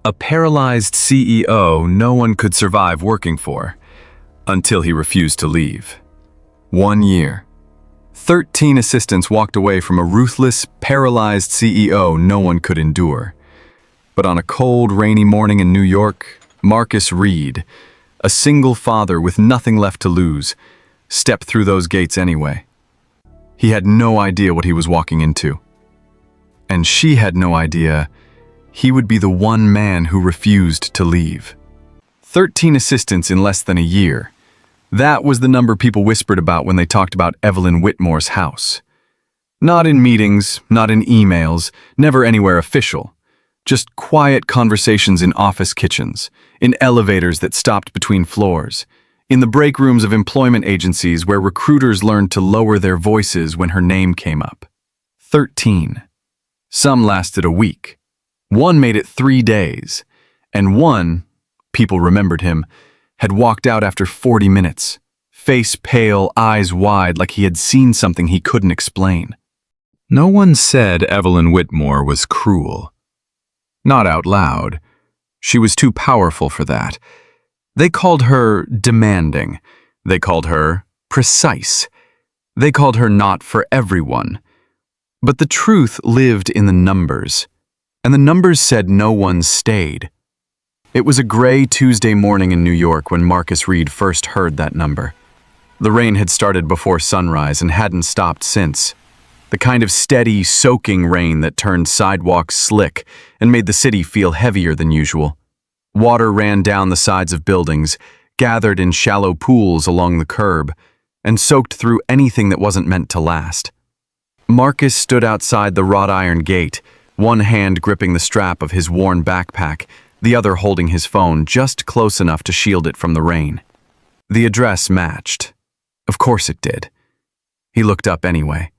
A paralyzed CEO no one could survive working for, until he refused to leave. 1 year. 13 assistants walked away from a ruthless, paralyzed CEO no one could endure. But on a cold, rainy morning in New York, Marcus Reed, a single father with nothing left to lose, stepped through those gates anyway. He had no idea what he was walking into. And she had no idea he would be the one man who refused to leave. 13 assistants in less than a year. That was the number people whispered about when they talked about Evelyn Whitmore's house. Not in meetings, not in emails, never anywhere official. Just quiet conversations in office kitchens, in elevators that stopped between floors, in the break rooms of employment agencies where recruiters learned to lower their voices when her name came up. 13. Some lasted a week. One made it 3 days. And one, people remembered him, had walked out after 40 minutes, face pale, eyes wide, like he had seen something he couldn't explain. No one said Evelyn Whitmore was cruel. Not out loud. She was too powerful for that. They called her demanding. They called her precise. They called her not for everyone. But the truth lived in the numbers. And the numbers said no one stayed. It was a gray Tuesday morning in New York when Marcus Reed first heard that number. The rain had started before sunrise and hadn't stopped since. The kind of steady, soaking rain that turned sidewalks slick and made the city feel heavier than usual. Water ran down the sides of buildings, gathered in shallow pools along the curb, and soaked through anything that wasn't meant to last. Marcus stood outside the wrought iron gate, one hand gripping the strap of his worn backpack, the other holding his phone just close enough to shield it from the rain. The address matched. Of course it did. He looked up anyway.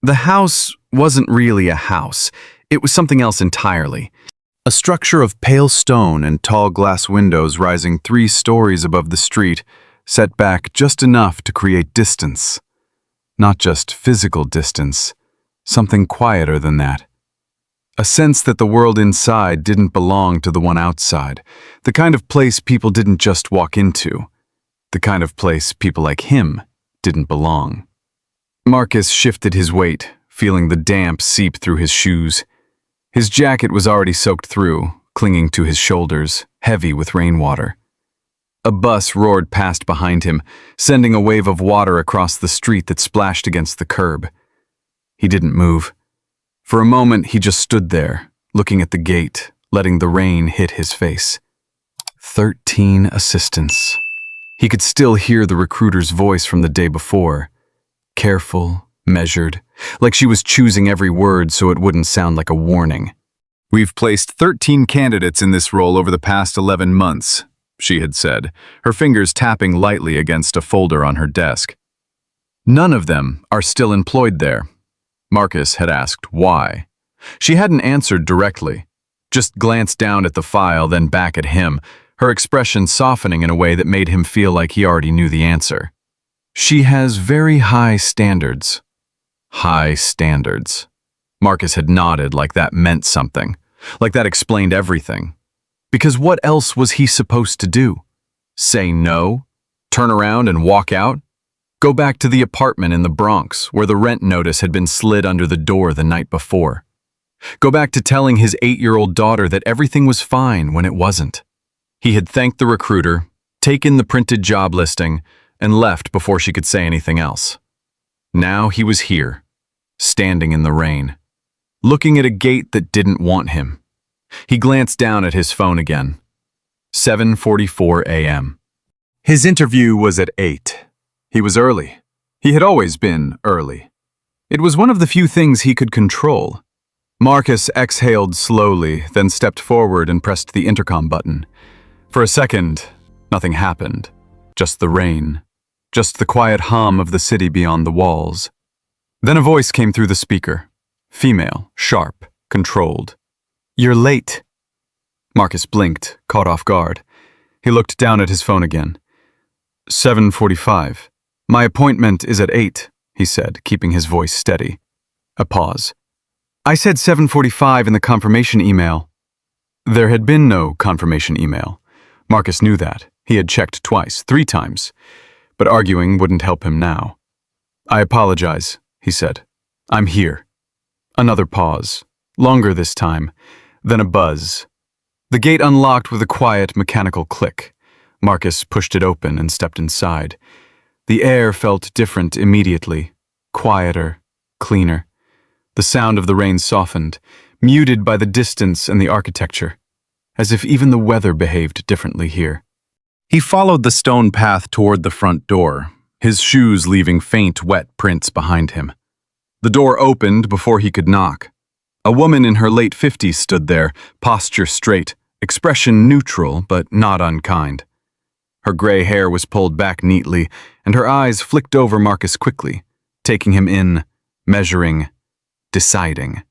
The house wasn't really a house. It was something else entirely. A structure of pale stone and tall glass windows rising 3 stories above the street, set back just enough to create distance. Not just physical distance, something quieter than that. A sense that the world inside didn't belong to the one outside, the kind of place people didn't just walk into, the kind of place people like him didn't belong. Marcus shifted his weight, feeling the damp seep through his shoes. His jacket was already soaked through, clinging to his shoulders, heavy with rainwater. A bus roared past behind him, sending a wave of water across the street that splashed against the curb. He didn't move. For a moment, he just stood there, looking at the gate, letting the rain hit his face. 13 assistants. He could still hear the recruiter's voice from the day before. Careful, measured, like she was choosing every word so it wouldn't sound like a warning. "We've placed 13 candidates in this role over the past 11 months, she had said, her fingers tapping lightly against a folder on her desk. None of them are still employed there. Marcus had asked why. She hadn't answered directly, just glanced down at the file, then back at him, her expression softening in a way that made him feel like he already knew the answer. She has very high standards. High standards. Marcus had nodded like that meant something, like that explained everything. Because what else was he supposed to do? Say no? Turn around and walk out? Go back to the apartment in the Bronx where the rent notice had been slid under the door the night before? Go back to telling his 8-year-old daughter that everything was fine when it wasn't? He had thanked the recruiter, taken the printed job listing, and left before she could say anything else. Now he was here, standing in the rain, looking at a gate that didn't want him. He glanced down at his phone again. 7:44 a.m. His interview was at 8. He was early. He had always been early. It was one of the few things he could control. Marcus exhaled slowly, then stepped forward and pressed the intercom button. For a second, nothing happened. Just the rain. Just the quiet hum of the city beyond the walls. Then a voice came through the speaker. Female, sharp, controlled. "You're late." Marcus blinked, caught off guard. He looked down at his phone again. 7:45. "My appointment is at 8, he said, keeping his voice steady. A pause. "I said 7:45 in the confirmation email." There had been no confirmation email. Marcus knew that. He had checked twice, 3 times. But arguing wouldn't help him now. "I apologize," he said. "I'm here." Another pause, longer this time, then a buzz. The gate unlocked with a quiet, mechanical click. Marcus pushed it open and stepped inside. The air felt different immediately, quieter, cleaner. The sound of the rain softened, muted by the distance and the architecture, as if even the weather behaved differently here. He followed the stone path toward the front door, his shoes leaving faint, wet prints behind him. The door opened before he could knock. A woman in her late 50s stood there, posture straight, expression neutral but not unkind. Her gray hair was pulled back neatly, and her eyes flicked over Marcus quickly, taking him in, measuring, deciding.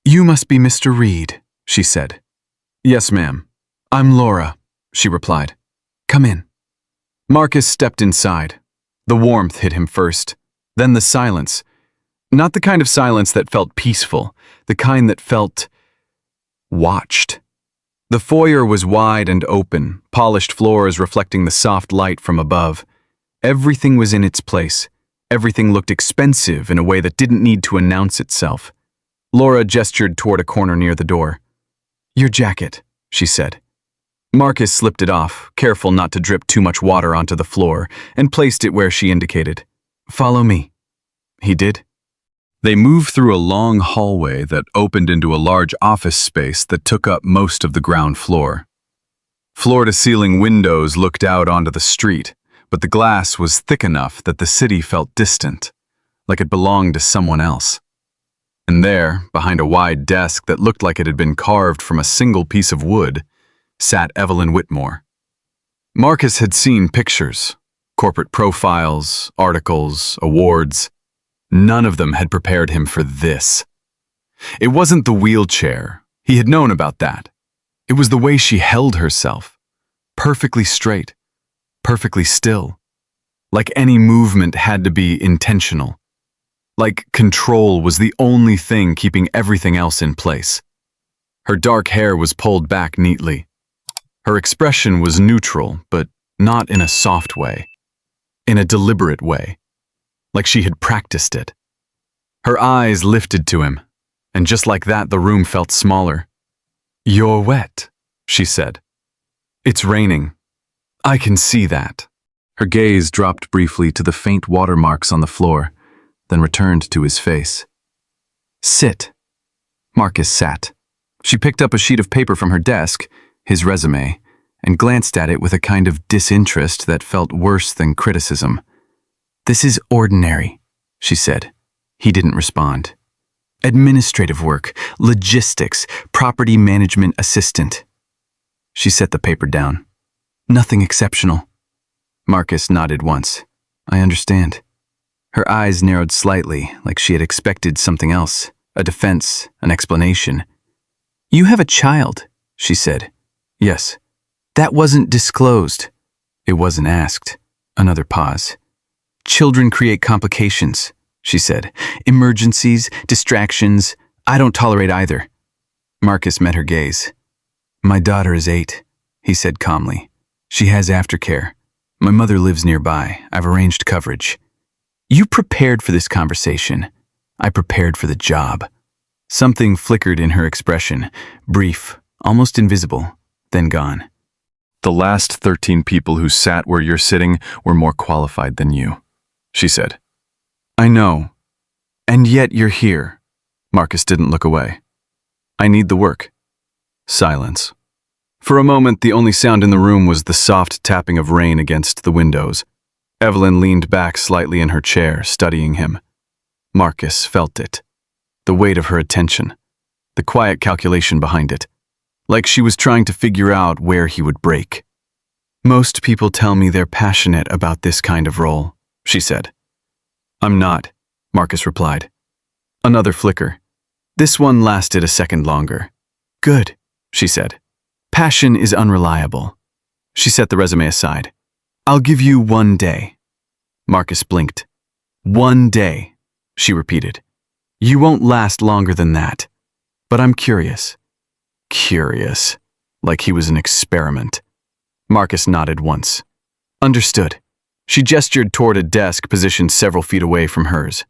"You must be Mr. Reed," she said. "Yes, ma'am. I'm Laura," she replied. "Come in." Marcus stepped inside. The warmth hit him first, then the silence. Not the kind of silence that felt peaceful, the kind that felt watched. The foyer was wide and open, polished floors reflecting the soft light from above. Everything was in its place. Everything looked expensive in a way that didn't need to announce itself. Laura gestured toward a corner near the door. "Your jacket," she said. Marcus slipped it off, careful not to drip too much water onto the floor, and placed it where she indicated. "Follow me." He did. They moved through a long hallway that opened into a large office space that took up most of the ground floor. Floor-to-ceiling windows looked out onto the street, but the glass was thick enough that the city felt distant, like it belonged to someone else. And there, behind a wide desk that looked like it had been carved from a single piece of wood, sat Evelyn Whitmore. Marcus had seen pictures, corporate profiles, articles, awards. None of them had prepared him for this. It wasn't the wheelchair. He had known about that. It was the way she held herself. Perfectly straight. Perfectly still. Like any movement had to be intentional. Like control was the only thing keeping everything else in place. Her dark hair was pulled back neatly. Her expression was neutral, but not in a soft way. In a deliberate way. Like she had practiced it. Her eyes lifted to him, and just like that the room felt smaller. "You're wet," she said. "It's raining. I can see that." Her gaze dropped briefly to the faint watermarks on the floor, then returned to his face. "Sit." Marcus sat. She picked up a sheet of paper from her desk, his resume, and glanced at it with a kind of disinterest that felt worse than criticism. "This is ordinary," she said. He didn't respond. "Administrative work, logistics, property management assistant." She set the paper down. "Nothing exceptional." Marcus nodded once. "I understand." Her eyes narrowed slightly, like she had expected something else, a defense, an explanation. "You have a child," she said. "Yes." "That wasn't disclosed." "It wasn't asked." Another pause. "Children create complications," she said. "Emergencies, distractions. I don't tolerate either." Marcus met her gaze. "My daughter is 8, he said calmly. "She has aftercare. My mother lives nearby. I've arranged coverage." "You prepared for this conversation." "I prepared for the job." Something flickered in her expression, brief, almost invisible, then gone. "The last 13 people who sat where you're sitting were more qualified than you," she said. "I know. And yet you're here." Marcus didn't look away. "I need the work." Silence. For a moment, the only sound in the room was the soft tapping of rain against the windows. Evelyn leaned back slightly in her chair, studying him. Marcus felt it. The weight of her attention. The quiet calculation behind it. Like she was trying to figure out where he would break. "Most people tell me they're passionate about this kind of role," she said. "I'm not," Marcus replied. Another flicker. This one lasted a second longer. "Good," she said. "Passion is unreliable." She set the resume aside. "I'll give you 1 day." Marcus blinked. "1 day," she repeated. "You won't last longer than that. But I'm curious." Curious. like he was an experiment. Marcus nodded once. Understood. She gestured toward a desk positioned several feet away from hers.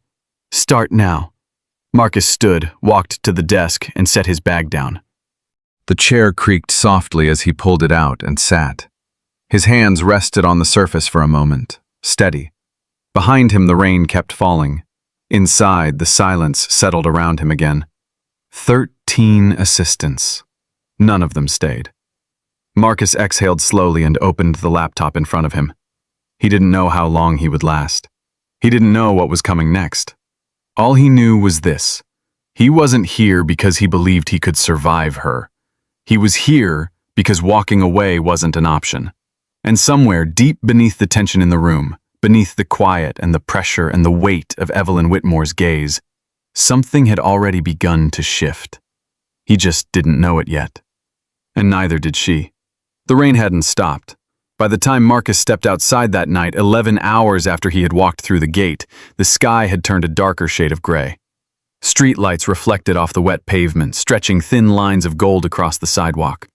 Start now. Marcus stood, walked to the desk, and set his bag down. The chair creaked softly as he pulled it out and sat. His hands rested on the surface for a moment, steady. Behind him, the rain kept falling. Inside, the silence settled around him again. 13 assistants. None of them stayed. Marcus exhaled slowly and opened the laptop in front of him. He didn't know how long he would last. He didn't know what was coming next. All he knew was this. He wasn't here because he believed he could survive her. He was here because walking away wasn't an option. And somewhere deep beneath the tension in the room, beneath the quiet and the pressure and the weight of Evelyn Whitmore's gaze, something had already begun to shift. He just didn't know it yet. And neither did she. The rain hadn't stopped. By the time Marcus stepped outside that night, 11 hours after he had walked through the gate, the sky had turned a darker shade of gray. Streetlights reflected off the wet pavement, stretching thin lines of gold across the sidewalk.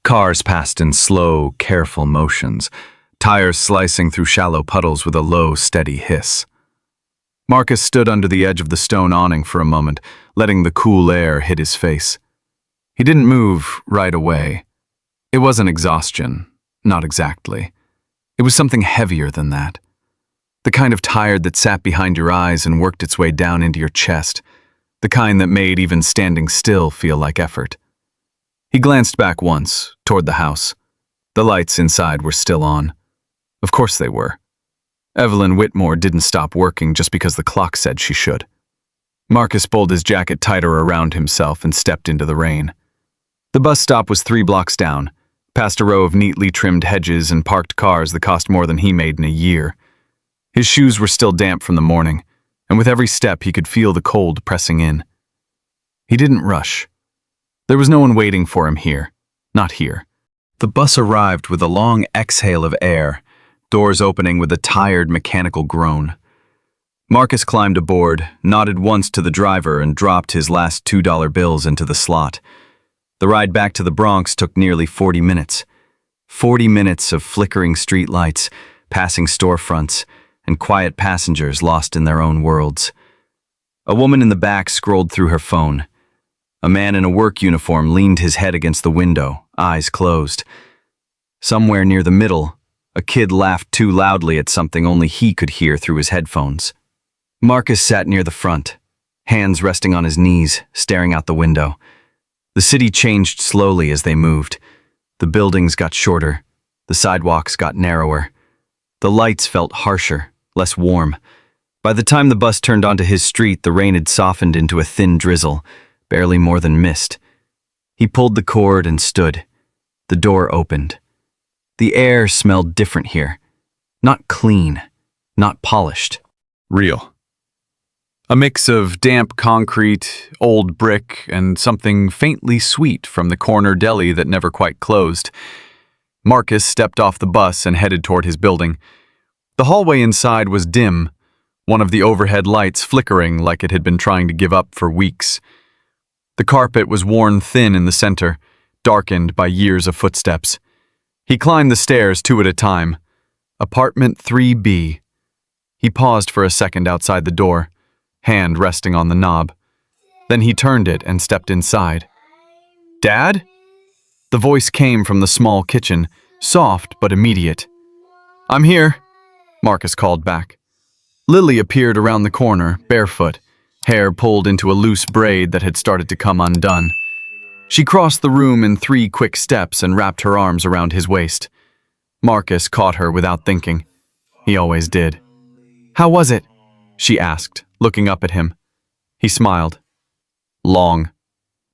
Cars passed in slow, careful motions, tires slicing through shallow puddles with a low, steady hiss. Marcus stood under the edge of the stone awning for a moment, letting the cool air hit his face. He didn't move right away. It wasn't exhaustion, not exactly. It was something heavier than that. The kind of tired that sat behind your eyes and worked its way down into your chest. The kind that made even standing still feel like effort. He glanced back once, toward the house. The lights inside were still on. Of course they were. Evelyn Whitmore didn't stop working just because the clock said she should. Marcus pulled his jacket tighter around himself and stepped into the rain. The bus stop was 3 blocks down, past a row of neatly trimmed hedges and parked cars that cost more than he made in a year. His shoes were still damp from the morning, and with every step he could feel the cold pressing in. He didn't rush. There was no one waiting for him here. Not here. The bus arrived with a long exhale of air, doors opening with a tired mechanical groan. Marcus climbed aboard, nodded once to the driver, and dropped his last $2 bills into the slot. The ride back to the Bronx took nearly 40 minutes. 40 minutes of flickering streetlights, passing storefronts, and quiet passengers lost in their own worlds. A woman in the back scrolled through her phone. A man in a work uniform leaned his head against the window, eyes closed. Somewhere near the middle, a kid laughed too loudly at something only he could hear through his headphones. Marcus sat near the front, hands resting on his knees, staring out the window. The city changed slowly as they moved. The buildings got shorter. The sidewalks got narrower. The lights felt harsher, less warm. By the time the bus turned onto his street, the rain had softened into a thin drizzle, barely more than mist. He pulled the cord and stood. The door opened. The air smelled different here. Not clean, not polished. Real. A mix of damp concrete, old brick, and something faintly sweet from the corner deli that never quite closed. Marcus stepped off the bus and headed toward his building. The hallway inside was dim, one of the overhead lights flickering like it had been trying to give up for weeks. The carpet was worn thin in the center, darkened by years of footsteps. He climbed the stairs 2 at a time. Apartment 3B. He paused for a second outside the door, hand resting on the knob. Then he turned it and stepped inside. "Dad?" The voice came from the small kitchen, soft but immediate. "I'm here," Marcus called back. Lily appeared around the corner, barefoot, hair pulled into a loose braid that had started to come undone. She crossed the room in 3 quick steps and wrapped her arms around his waist. Marcus caught her without thinking. He always did. "How was it?" she asked, looking up at him. He smiled. "Long."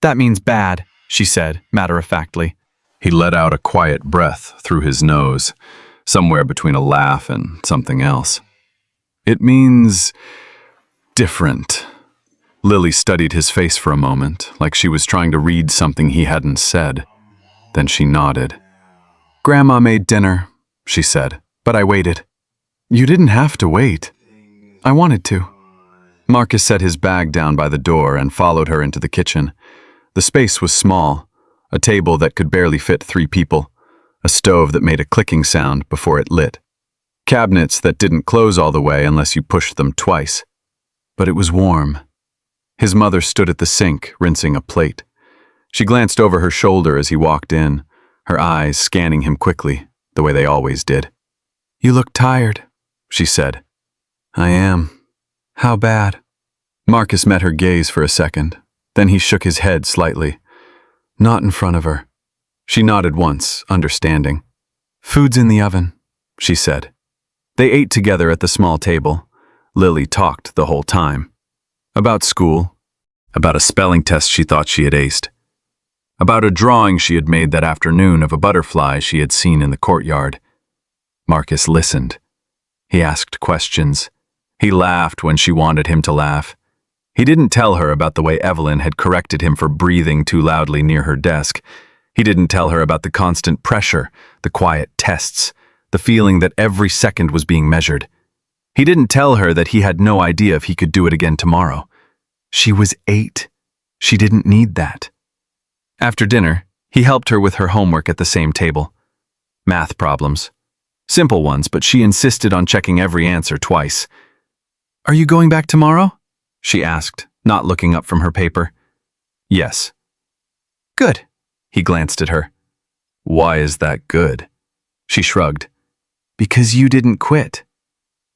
"That means bad," she said, matter-of-factly. He let out a quiet breath through his nose, somewhere between a laugh and something else. "It means different." Lily studied his face for a moment, like she was trying to read something he hadn't said. Then she nodded. "Grandma made dinner," she said, "but I waited." "You didn't have to wait." "I wanted to." Marcus set his bag down by the door and followed her into the kitchen. The space was small, a table that could barely fit 3 people, a stove that made a clicking sound before it lit, cabinets that didn't close all the way unless you pushed them twice. But it was warm. His mother stood at the sink, rinsing a plate. She glanced over her shoulder as he walked in, her eyes scanning him quickly, the way they always did. "You look tired," she said. "I am. How bad?" Marcus met her gaze for a second. Then he shook his head slightly. "Not in front of her." She nodded once, understanding. "Food's in the oven," she said. They ate together at the small table. Lily talked the whole time. About school, about a spelling test she thought she had aced, about a drawing she had made that afternoon of a butterfly she had seen in the courtyard. Marcus listened. He asked questions. He laughed when she wanted him to laugh. He didn't tell her about the way Evelyn had corrected him for breathing too loudly near her desk. He didn't tell her about the constant pressure, the quiet tests, the feeling that every second was being measured. He didn't tell her that he had no idea if he could do it again tomorrow. She was 8. She didn't need that. After dinner, he helped her with her homework at the same table. Math problems. Simple ones, but she insisted on checking every answer twice. "Are you going back tomorrow?" she asked, not looking up from her paper. "Yes." "Good." He glanced at her. "Why is that good?" She shrugged. "Because you didn't quit."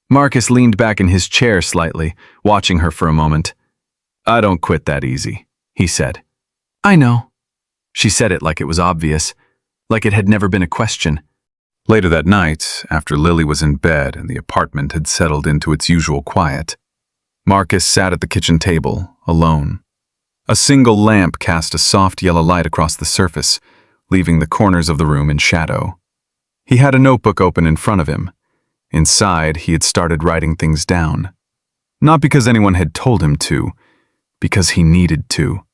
Marcus leaned back in his chair slightly, watching her for a moment. "I don't quit that easy," he said. "I know." She said it like it was obvious, like it had never been a question. Later that night, after Lily was in bed and the apartment had settled into its usual quiet, Marcus sat at the kitchen table, alone. A single lamp cast a soft yellow light across the surface, leaving the corners of the room in shadow. He had a notebook open in front of him. Inside, he had started writing things down. Not because anyone had told him to, because he needed to.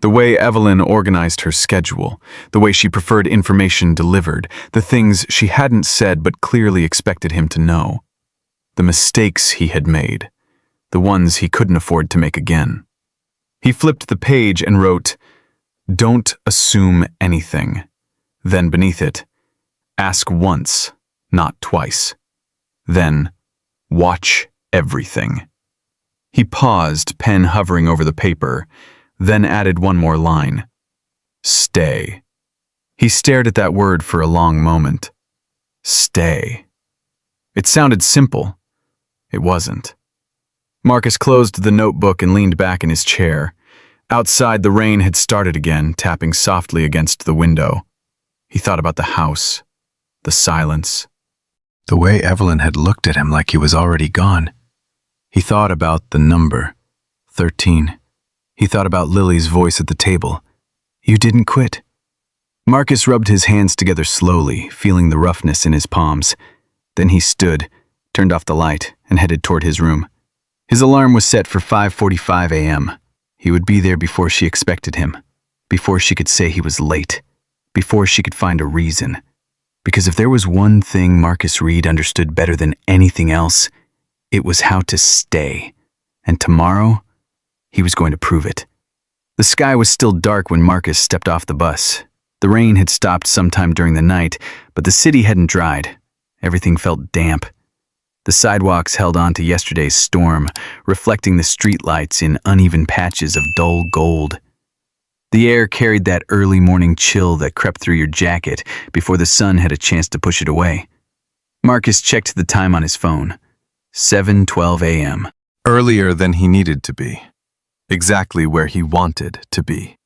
The way Evelyn organized her schedule, the way she preferred information delivered, the things she hadn't said but clearly expected him to know. The mistakes he had made, the ones he couldn't afford to make again. He flipped the page and wrote, "Don't assume anything." Then beneath it, "Ask once, not twice." Then, "Watch everything." He paused, pen hovering over the paper, then added one more line. "Stay." He stared at that word for a long moment. Stay. It sounded simple. It wasn't. Marcus closed the notebook and leaned back in his chair. Outside, the rain had started again, tapping softly against the window. He thought about the house, the silence, the way Evelyn had looked at him like he was already gone. He thought about the number, 13. He thought about Lily's voice at the table. "You didn't quit." Marcus rubbed his hands together slowly, feeling the roughness in his palms. Then he stood, turned off the light, and headed toward his room. His alarm was set for 5:45 a.m. He would be there before she expected him, before she could say he was late, before she could find a reason. Because if there was one thing Marcus Reed understood better than anything else, it was how to stay. And tomorrow, he was going to prove it. The sky was still dark when Marcus stepped off the bus. The rain had stopped sometime during the night, but the city hadn't dried. Everything felt damp. The sidewalks held on to yesterday's storm, reflecting the streetlights in uneven patches of dull gold. The air carried that early morning chill that crept through your jacket before the sun had a chance to push it away. Marcus checked the time on his phone. 7:12 a.m. Earlier than he needed to be. Exactly where he wanted to be.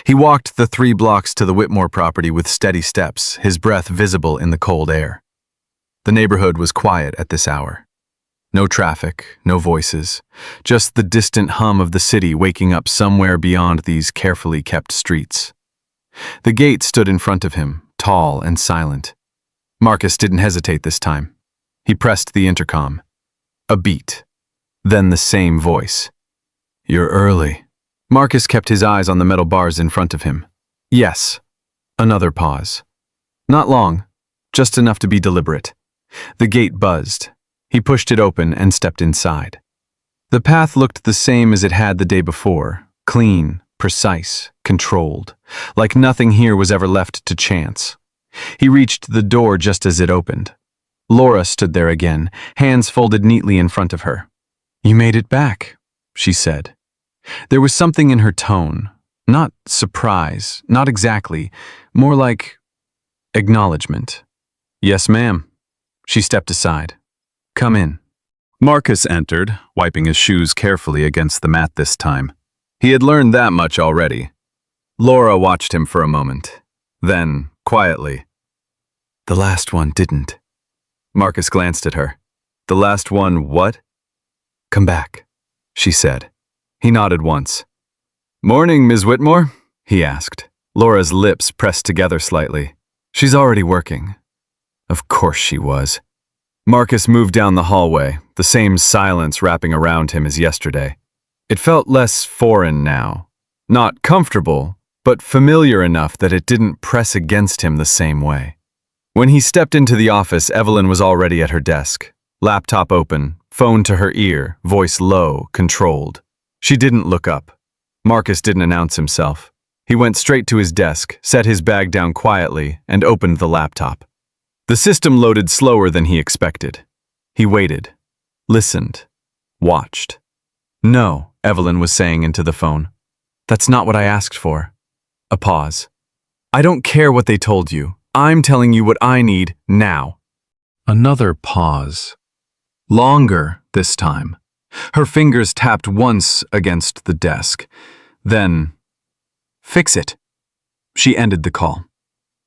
He walked the 3 blocks to the Whitmore property with steady steps, his breath visible in the cold air. The neighborhood was quiet at this hour. No traffic, no voices, just the distant hum of the city waking up somewhere beyond these carefully kept streets. The gate stood in front of him, tall and silent. Marcus didn't hesitate this time. He pressed the intercom. A beat. Then the same voice. "You're early." Marcus kept his eyes on the metal bars in front of him. Yes. Another pause. Not long, just enough to be deliberate. The gate buzzed. He pushed it open and stepped inside. The path looked the same as it had the day before, clean, precise, controlled, like nothing here was ever left to chance. He reached the door just as it opened. Laura stood there again, hands folded neatly in front of her. "You made it back," she said. There was something in her tone, not surprise, not exactly, more like acknowledgement. "Yes, ma'am." She stepped aside. "Come in." Marcus entered, wiping his shoes carefully against the mat this time. He had learned that much already. Laura watched him for a moment. Then, quietly, "The last one didn't." Marcus glanced at her. "The last one what?" "Come back," she said. He nodded once. "Morning, Ms. Whitmore?" he asked. Laura's lips pressed together slightly. "She's already working." Of course she was. Marcus moved down the hallway, the same silence wrapping around him as yesterday. It felt less foreign now. Not comfortable, but familiar enough that it didn't press against him the same way. When he stepped into the office, Evelyn was already at her desk. Laptop open, phone to her ear, voice low, controlled. She didn't look up. Marcus didn't announce himself. He went straight to his desk, set his bag down quietly, and opened the laptop. The system loaded slower than he expected. He waited, listened, watched. "No," Evelyn was saying into the phone. "That's not what I asked for." A pause. "I don't care what they told you. I'm telling you what I need now." Another pause. Longer this time. Her fingers tapped once against the desk. Then, "Fix it." She ended the call.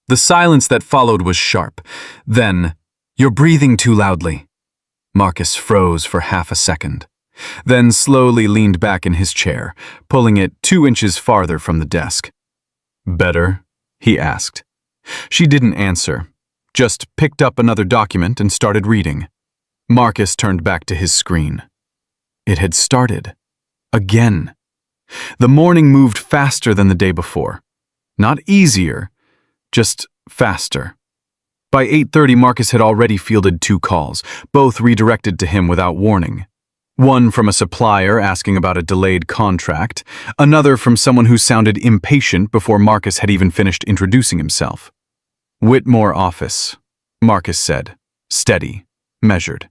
The silence that followed was sharp. Then, "You're breathing too loudly." Marcus froze for half a second, then slowly leaned back in his chair, pulling it 2 inches farther from the desk. "Better?" he asked. She didn't answer, just picked up another document and started reading. Marcus turned back to his screen. It had started. Again. The morning moved faster than the day before. Not easier, just faster. By 8:30, Marcus had already fielded 2 calls, both redirected to him without warning. One from a supplier asking about a delayed contract, another from someone who sounded impatient before Marcus had even finished introducing himself. "Whitmore office," Marcus said, steady, measured.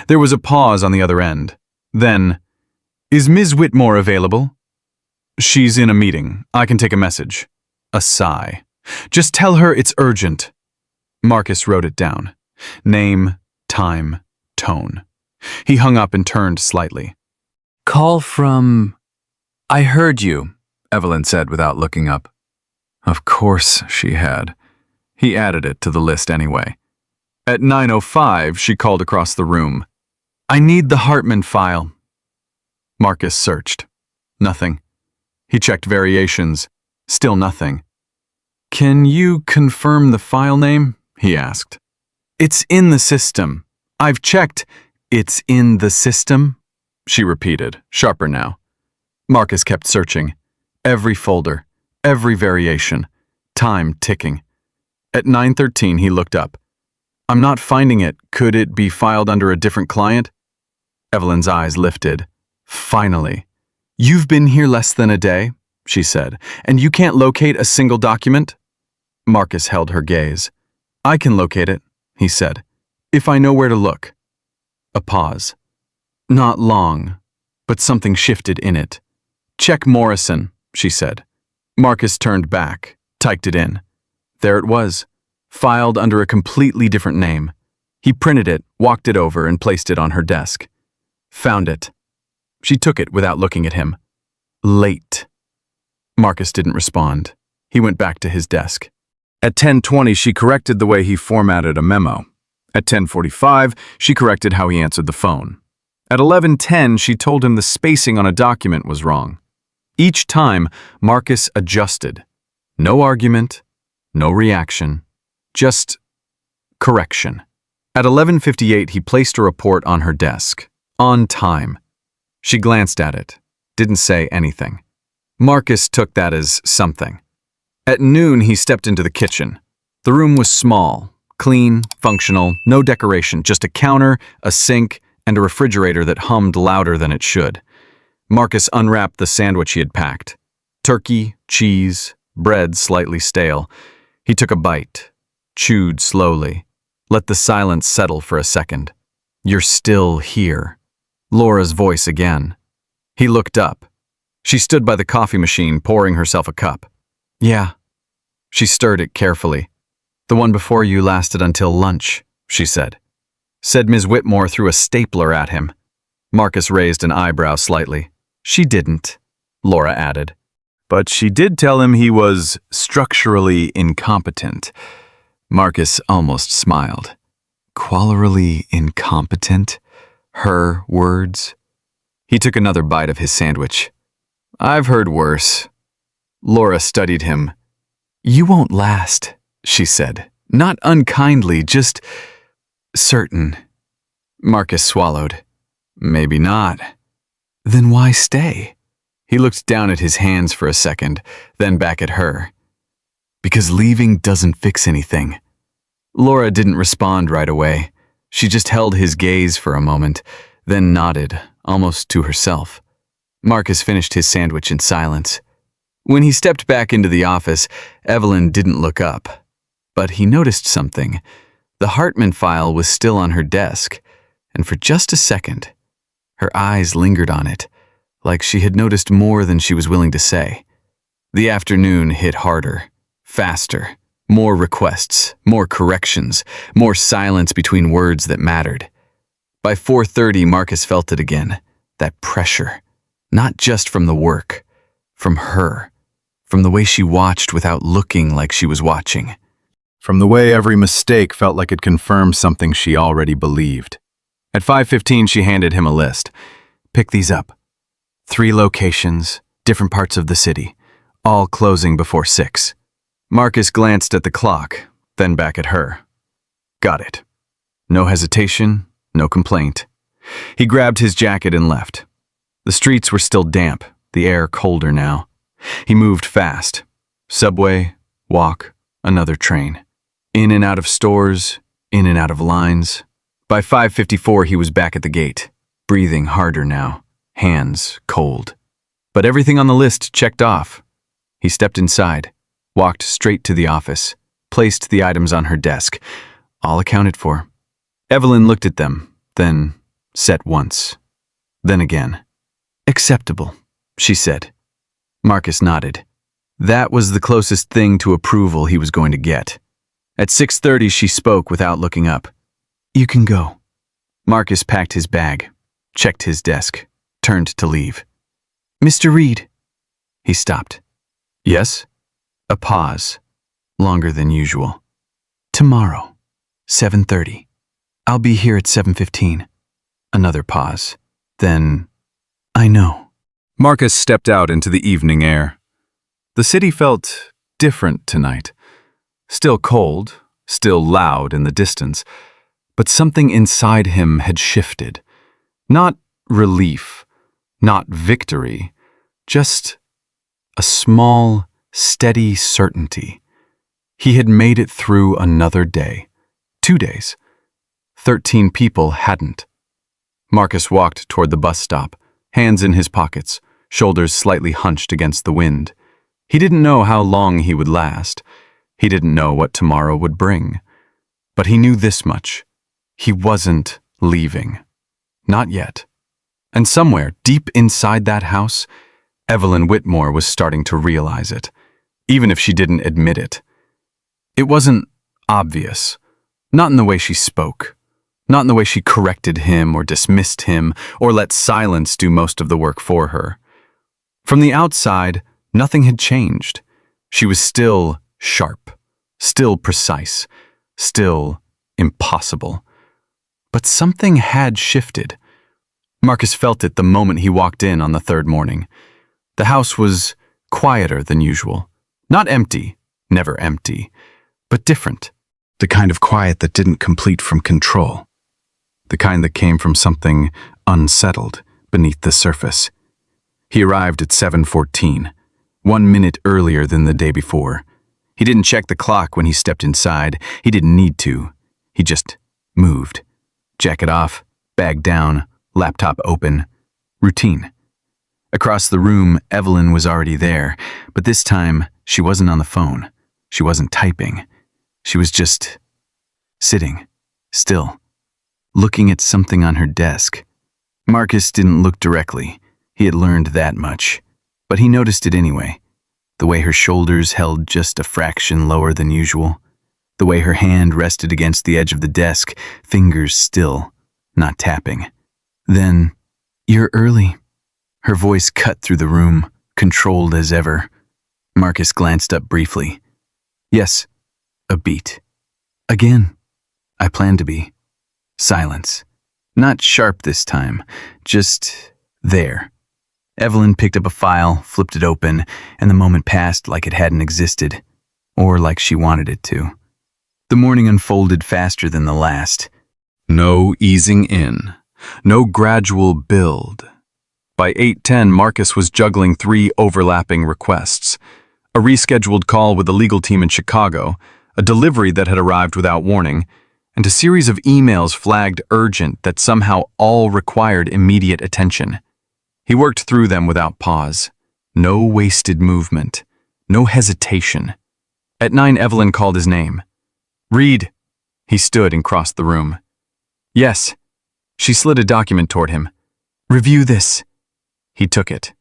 There was a pause on the other end. Then, "Is Ms. Whitmore available?" "She's in a meeting. I can take a message." A sigh. "Just tell her it's urgent." Marcus wrote it down. Name, time, tone. He hung up and turned slightly. "Call from—" "I heard you," Evelyn said without looking up. Of course she had. He added it to the list anyway. At 9:05, she called across the room. "I need the Hartman file." Marcus searched. Nothing. He checked variations. Still nothing. "Can you confirm the file name?" he asked. "It's in the system. I've checked. It's in the system?" she repeated, sharper now. Marcus kept searching. Every folder, every variation, time ticking. At 9:13, he looked up. "I'm not finding it. Could it be filed under a different client?" Evelyn's eyes lifted. Finally. "You've been here less than a day," she said, "and you can't locate a single document?" Marcus held her gaze. "I can locate it," he said, "if I know where to look." A pause. Not long, but something shifted in it. "Check Morrison," she said. Marcus turned back, typed it in. There it was, filed under a completely different name. He printed it, walked it over, and placed it on her desk. Found it. She took it without looking at him. Late. Marcus didn't respond. He went back to his desk. At 10:20, she corrected the way he formatted a memo. At 10:45, she corrected how he answered the phone. At 11:10, she told him the spacing on a document was wrong. Each time, Marcus adjusted. No argument, no reaction, just correction. At 11:58, he placed a report on her desk. On time. She glanced at it, didn't say anything. Marcus took that as something. At noon, he stepped into the kitchen. The room was small, clean, functional, no decoration, just a counter, a sink, and a refrigerator that hummed louder than it should. Marcus unwrapped the sandwich he had packed. Turkey, cheese, bread slightly stale. He took a bite, chewed slowly, let the silence settle for a second. "You're still here." Laura's voice again. He looked up. She stood by the coffee machine, pouring herself a cup. "Yeah." She stirred it carefully. "The one before you lasted until lunch," she said. Said Ms. Whitmore threw a stapler at him. Marcus raised an eyebrow slightly. "She didn't," Laura added. "But she did tell him he was structurally incompetent." Marcus almost smiled. Qualorally incompetent? Her words? He took another bite of his sandwich. "I've heard worse." Laura studied him. "You won't last," she said. "Not unkindly, just certain." Marcus swallowed. "Maybe not." "Then why stay?" He looked down at his hands for a second, then back at her. "Because leaving doesn't fix anything." Laura didn't respond right away. She just held his gaze for a moment, then nodded, almost to herself. Marcus finished his sandwich in silence. When he stepped back into the office, Evelyn didn't look up. But he noticed something. The Hartman file was still on her desk, and for just a second, her eyes lingered on it, like she had noticed more than she was willing to say. The afternoon hit harder, faster, more requests, more corrections, more silence between words that mattered. By 4:30, Marcus felt it again, that pressure, not just from the work, from her, from the way she watched without looking like she was watching, from the way every mistake felt like it confirmed something she already believed. At 5:15, she handed him a list. "Pick these up. 3 locations, different parts of the city, all closing before 6. Marcus glanced at the clock, then back at her. "Got it." No hesitation, no complaint. He grabbed his jacket and left. The streets were still damp, the air colder now. He moved fast. Subway, walk, another train. In and out of stores, in and out of lines. By 5:54, he was back at the gate, breathing harder now, hands cold. But everything on the list checked off. He stepped inside, walked straight to the office, placed the items on her desk, all accounted for. Evelyn looked at them, then set once, then again. "Acceptable," she said. Marcus nodded. That was the closest thing to approval he was going to get. At 6:30, she spoke without looking up. "You can go." Marcus packed his bag, checked his desk, turned to leave. "Mr. Reed." He stopped. "Yes?" A pause, longer than usual. "Tomorrow, 7:30. I'll be here at 7:15. Another pause. Then, "I know." Marcus stepped out into the evening air. The city felt different tonight. Still cold, still loud in the distance, but something inside him had shifted. Not relief, not victory, just a small, steady certainty. He had made it through another day. 2 days. 13 people hadn't. Marcus walked toward the bus stop, hands in his pockets, shoulders slightly hunched against the wind. He didn't know how long he would last. He didn't know what tomorrow would bring. But he knew this much. He wasn't leaving. Not yet. And somewhere, deep inside that house, Evelyn Whitmore was starting to realize it, even if she didn't admit it. It wasn't obvious. Not in the way she spoke. Not in the way she corrected him or dismissed him or let silence do most of the work for her. From the outside, nothing had changed. She was still sharp, still precise, still impossible. But something had shifted. Marcus felt it the moment he walked in on the 3rd morning. The house was quieter than usual. Not empty, never empty, but different. The kind of quiet that didn't complete from control. The kind that came from something unsettled beneath the surface. He arrived at 7:14, 1 minute earlier than the day before. He didn't check the clock when he stepped inside. He didn't need to. He just moved. Jacket off, bag down, laptop open. Routine. Across the room, Evelyn was already there, but this time she wasn't on the phone. She wasn't typing. She was just sitting, still, looking at something on her desk. Marcus didn't look directly. He had learned that much. But he noticed it anyway. The way her shoulders held just a fraction lower than usual. The way her hand rested against the edge of the desk, fingers still, not tapping. Then, "You're early." Her voice cut through the room, controlled as ever. Marcus glanced up briefly. "Yes." A beat. "Again." "I plan to be." Silence. Not sharp this time, just there. Evelyn picked up a file, flipped it open, and the moment passed like it hadn't existed, or like she wanted it to. The morning unfolded faster than the last. No easing in, no gradual build. By 8:10, Marcus was juggling 3 overlapping requests. A rescheduled call with the legal team in Chicago, a delivery that had arrived without warning, and a series of emails flagged urgent that somehow all required immediate attention. He worked through them without pause. No wasted movement. No hesitation. At 9, Evelyn called his name. "Read." He stood and crossed the room. "Yes." She slid a document toward him. "Review this." He took it.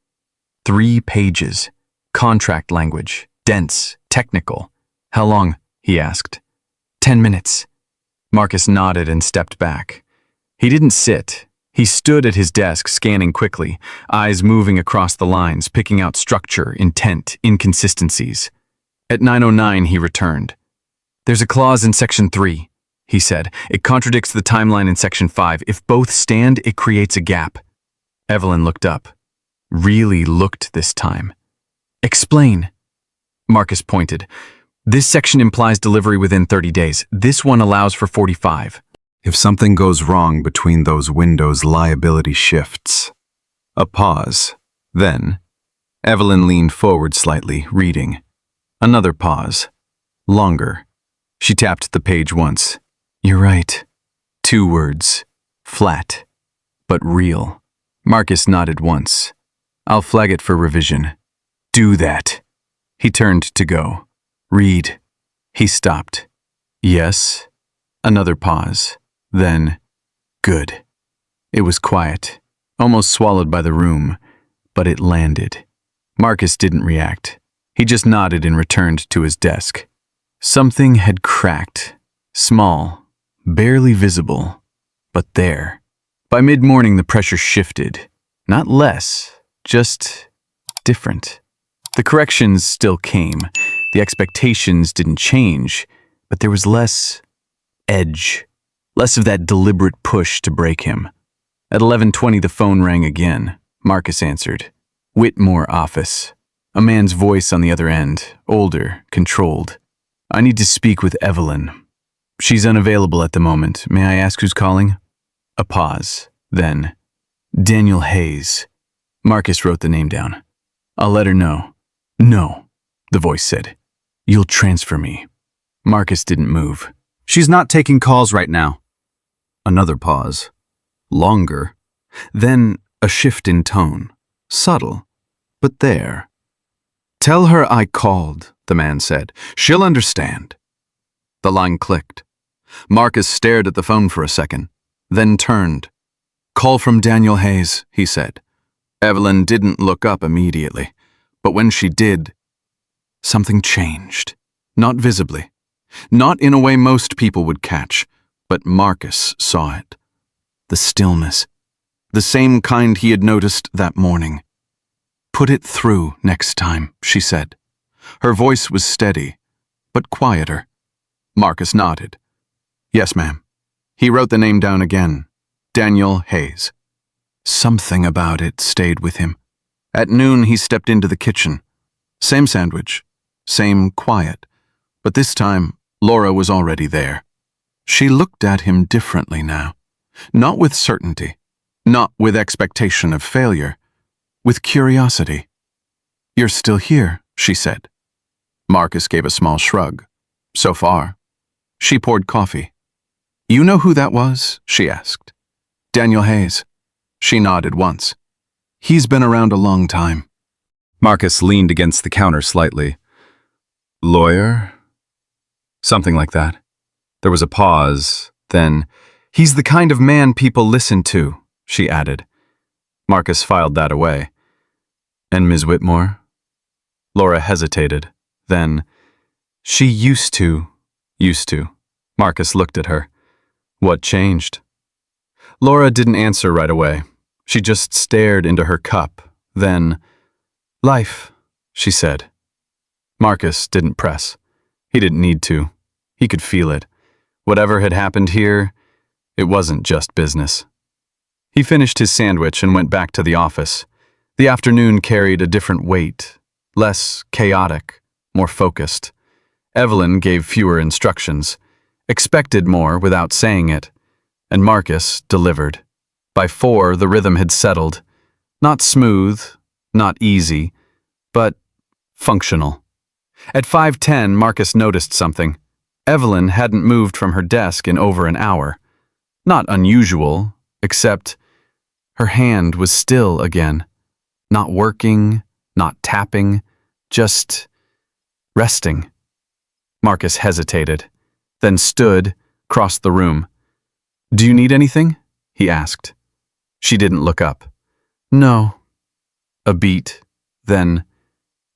3 pages. Contract language. Dense. Technical. "How long?" he asked. 10 minutes. Marcus nodded and stepped back. He didn't sit. He stood at his desk, scanning quickly, eyes moving across the lines, picking out structure, intent, inconsistencies. At 9:09, he returned. "There's a clause in Section 3, he said. "It contradicts the timeline in Section 5. If both stand, it creates a gap." Evelyn looked up. Really looked this time. "Explain." Marcus pointed. "This section implies delivery within 30 days. This one allows for 45. If something goes wrong between those windows, liability shifts." A pause. Then, Evelyn leaned forward slightly, reading. Another pause. Longer. She tapped the page once. "You're right." 2 words. Flat. But real. Marcus nodded once. "I'll flag it for revision." "Do that." He turned to go. "Read." He stopped. "Yes." Another pause. Then, "Good." It was quiet, almost swallowed by the room, but it landed. Marcus didn't react. He just nodded and returned to his desk. Something had cracked. Small, barely visible, but there. By mid-morning, the pressure shifted. Not less, just different. The corrections still came. The expectations didn't change, but there was less edge, less of that deliberate push to break him. At 11:20, the phone rang again. Marcus answered. Whitmore office. A man's voice on the other end, older, controlled. "I need to speak with Evelyn. She's unavailable at the moment. May I ask who's calling?" A pause. Then, "Daniel Hayes." Marcus wrote the name down. "I'll let her know." "No," the voice said. "You'll transfer me." Marcus didn't move. "She's not taking calls right now." Another pause. Longer. Then a shift in tone. Subtle, but there. "Tell her I called," the man said. "She'll understand." The line clicked. Marcus stared at the phone for a second, then turned. "Call from Daniel Hayes," he said. Evelyn didn't look up immediately, but when she did, something changed. Not visibly. Not in a way most people would catch, but Marcus saw it. The stillness. The same kind he had noticed that morning. "Put it through next time," she said. Her voice was steady, but quieter. Marcus nodded. "Yes, ma'am." He wrote the name down again. Daniel Hayes. Something about it stayed with him. At noon, he stepped into the kitchen. Same sandwich, same quiet, but this time, Laura was already there. She looked at him differently now. Not with certainty, not with expectation of failure, with curiosity. "You're still here," she said. Marcus gave a small shrug. "So far." She poured coffee. "You know who that was?" she asked. "Daniel Hayes." She nodded once. He's been around a long time. Marcus leaned against the counter slightly. Lawyer? Something like that. There was a pause, then, he's the kind of man people listen to, she added. Marcus filed that away. And Ms. Whitmore? Laura hesitated, then, she used to. Marcus looked at her. What changed? Laura didn't answer right away. She just stared into her cup, then, life, she said. Marcus didn't press. He didn't need to. He could feel it. Whatever had happened here, it wasn't just business. He finished his sandwich and went back to the office. The afternoon carried a different weight, less chaotic, more focused. Evelyn gave fewer instructions, expected more without saying it, and Marcus delivered. By 4, the rhythm had settled. Not smooth, not easy, but functional. At 5:10, Marcus noticed something. Evelyn hadn't moved from her desk in over an hour. Not unusual, except her hand was still again. Not working, not tapping, just resting. Marcus hesitated, then stood, crossed the room. Do you need anything? He asked. She didn't look up. No. A beat, then,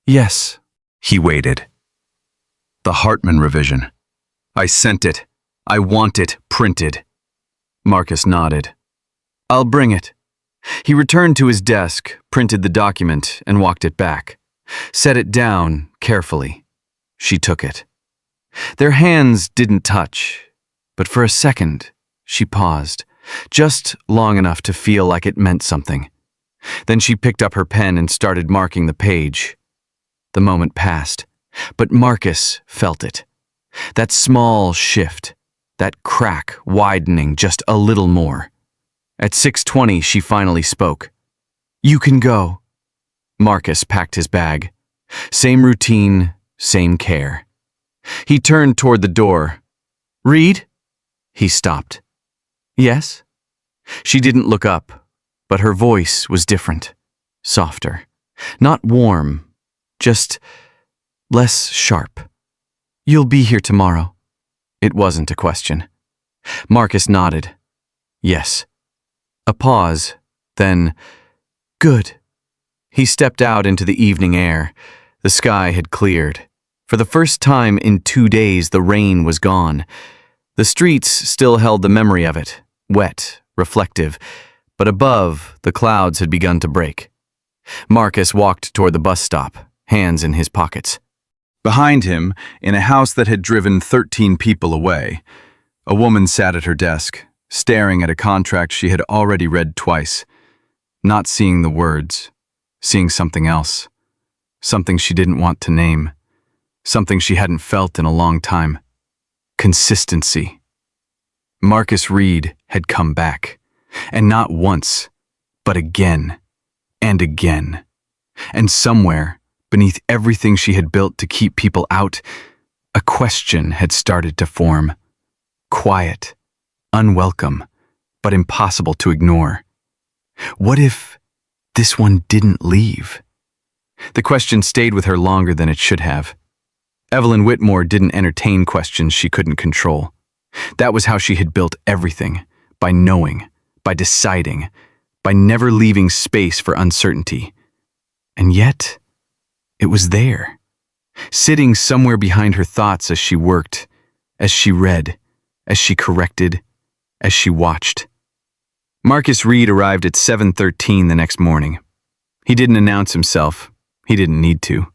yes. He waited. The Hartman revision. I sent it. I want it printed. Marcus nodded. I'll bring it. He returned to his desk, printed the document, and walked it back. Set it down carefully. She took it. Their hands didn't touch, but for a second, she paused, just long enough to feel like it meant something. Then she picked up her pen and started marking the page. The moment passed, but Marcus felt it. That small shift, that crack widening just a little more. At 6:20, she finally spoke. You can go. Marcus packed his bag. Same routine, same care. He turned toward the door. Read? He stopped. Yes? She didn't look up, but her voice was different, softer. Not warm, just less sharp. You'll be here tomorrow. It wasn't a question. Marcus nodded. Yes. A pause, then, good. He stepped out into the evening air. The sky had cleared. For the first time in 2 days, the rain was gone. The streets still held the memory of it, wet, reflective, but above, the clouds had begun to break. Marcus walked toward the bus stop, hands in his pockets. Behind him, in a house that had driven 13 people away, a woman sat at her desk, staring at a contract she had already read twice, not seeing the words, seeing something else, something she didn't want to name, something she hadn't felt in a long time. Consistency. Marcus Reed had come back, and not once, but again and again. And somewhere, beneath everything she had built to keep people out, a question had started to form. Quiet, unwelcome, but impossible to ignore. What if this one didn't leave? The question stayed with her longer than it should have. Evelyn Whitmore didn't entertain questions she couldn't control. That was how she had built everything, by knowing, by deciding, by never leaving space for uncertainty. And yet, it was there, sitting somewhere behind her thoughts as she worked, as she read, as she corrected, as she watched. Marcus Reed arrived at 7:13 the next morning. He didn't announce himself. He didn't need to.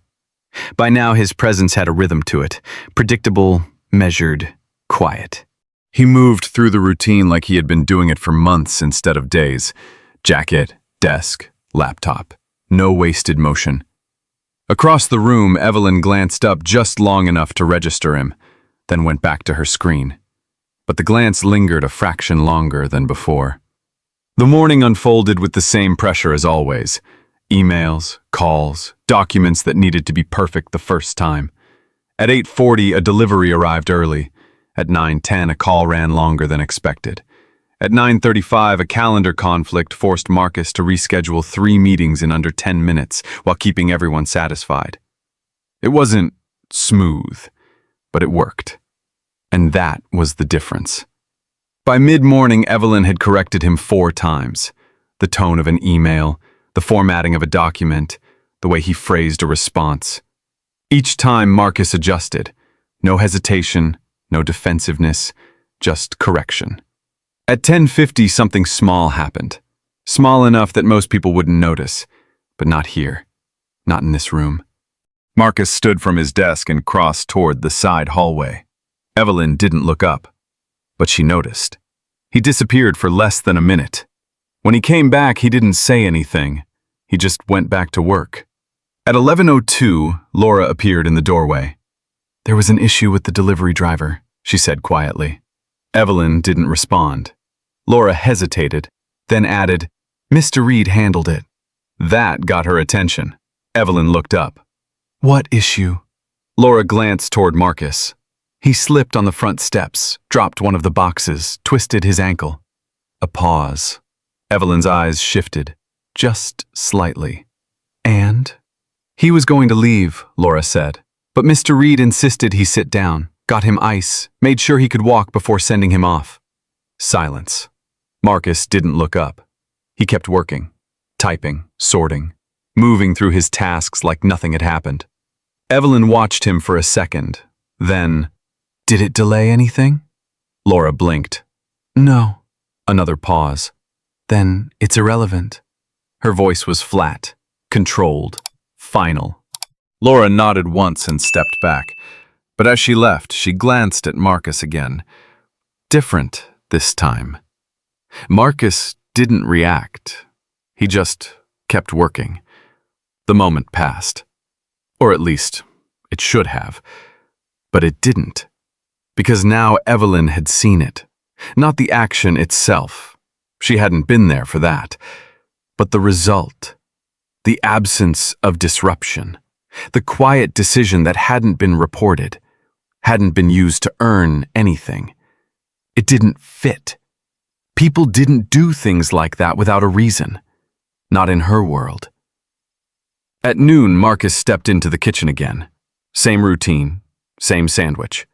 By now, his presence had a rhythm to it, predictable, measured, quiet. He moved through the routine like he had been doing it for months instead of days. Jacket, desk, laptop. No wasted motion. Across the room, Evelyn glanced up just long enough to register him, then went back to her screen. But the glance lingered a fraction longer than before. The morning unfolded with the same pressure as always. Emails, calls, documents that needed to be perfect the first time. At 8:40, a delivery arrived early. At 9:10, a call ran longer than expected. At 9:35, a calendar conflict forced Marcus to reschedule 3 meetings in under 10 minutes while keeping everyone satisfied. It wasn't smooth, but it worked. And that was the difference. By mid-morning, Evelyn had corrected him 4 times. The tone of an email, the formatting of a document, the way he phrased a response. Each time Marcus adjusted. No hesitation, no defensiveness, just correction. At 10:50, something small happened. Small enough that most people wouldn't notice, but not here. Not in this room. Marcus stood from his desk and crossed toward the side hallway. Evelyn didn't look up, but she noticed. He disappeared for less than a minute. When he came back, he didn't say anything. He just went back to work. At 11:02, Laura appeared in the doorway. "There was an issue with the delivery driver," she said quietly. Evelyn didn't respond. Laura hesitated, then added, "Mr. Reed handled it." That got her attention. Evelyn looked up. "What issue?" Laura glanced toward Marcus. He slipped on the front steps, dropped one of the boxes, twisted his ankle. A pause. Evelyn's eyes shifted, just slightly. "And?" "He was going to leave," Laura said, "but Mr. Reed insisted he sit down, got him ice, made sure he could walk before sending him off." Silence. Marcus didn't look up. He kept working, typing, sorting, moving through his tasks like nothing had happened. Evelyn watched him for a second, then, "Did it delay anything?" Laura blinked. "No." Another pause. "Then it's irrelevant." Her voice was flat, controlled, final. Laura nodded once and stepped back, but as she left, she glanced at Marcus again. Different this time. Marcus didn't react. He just kept working. The moment passed. Or at least, it should have. But it didn't. Because now Evelyn had seen it. Not the action itself. She hadn't been there for that. But the result. The absence of disruption. The quiet decision that hadn't been reported. Hadn't been used to earn anything. It didn't fit. People didn't do things like that without a reason. Not in her world. At noon, Marcus stepped into the kitchen again. Same routine, same sandwich.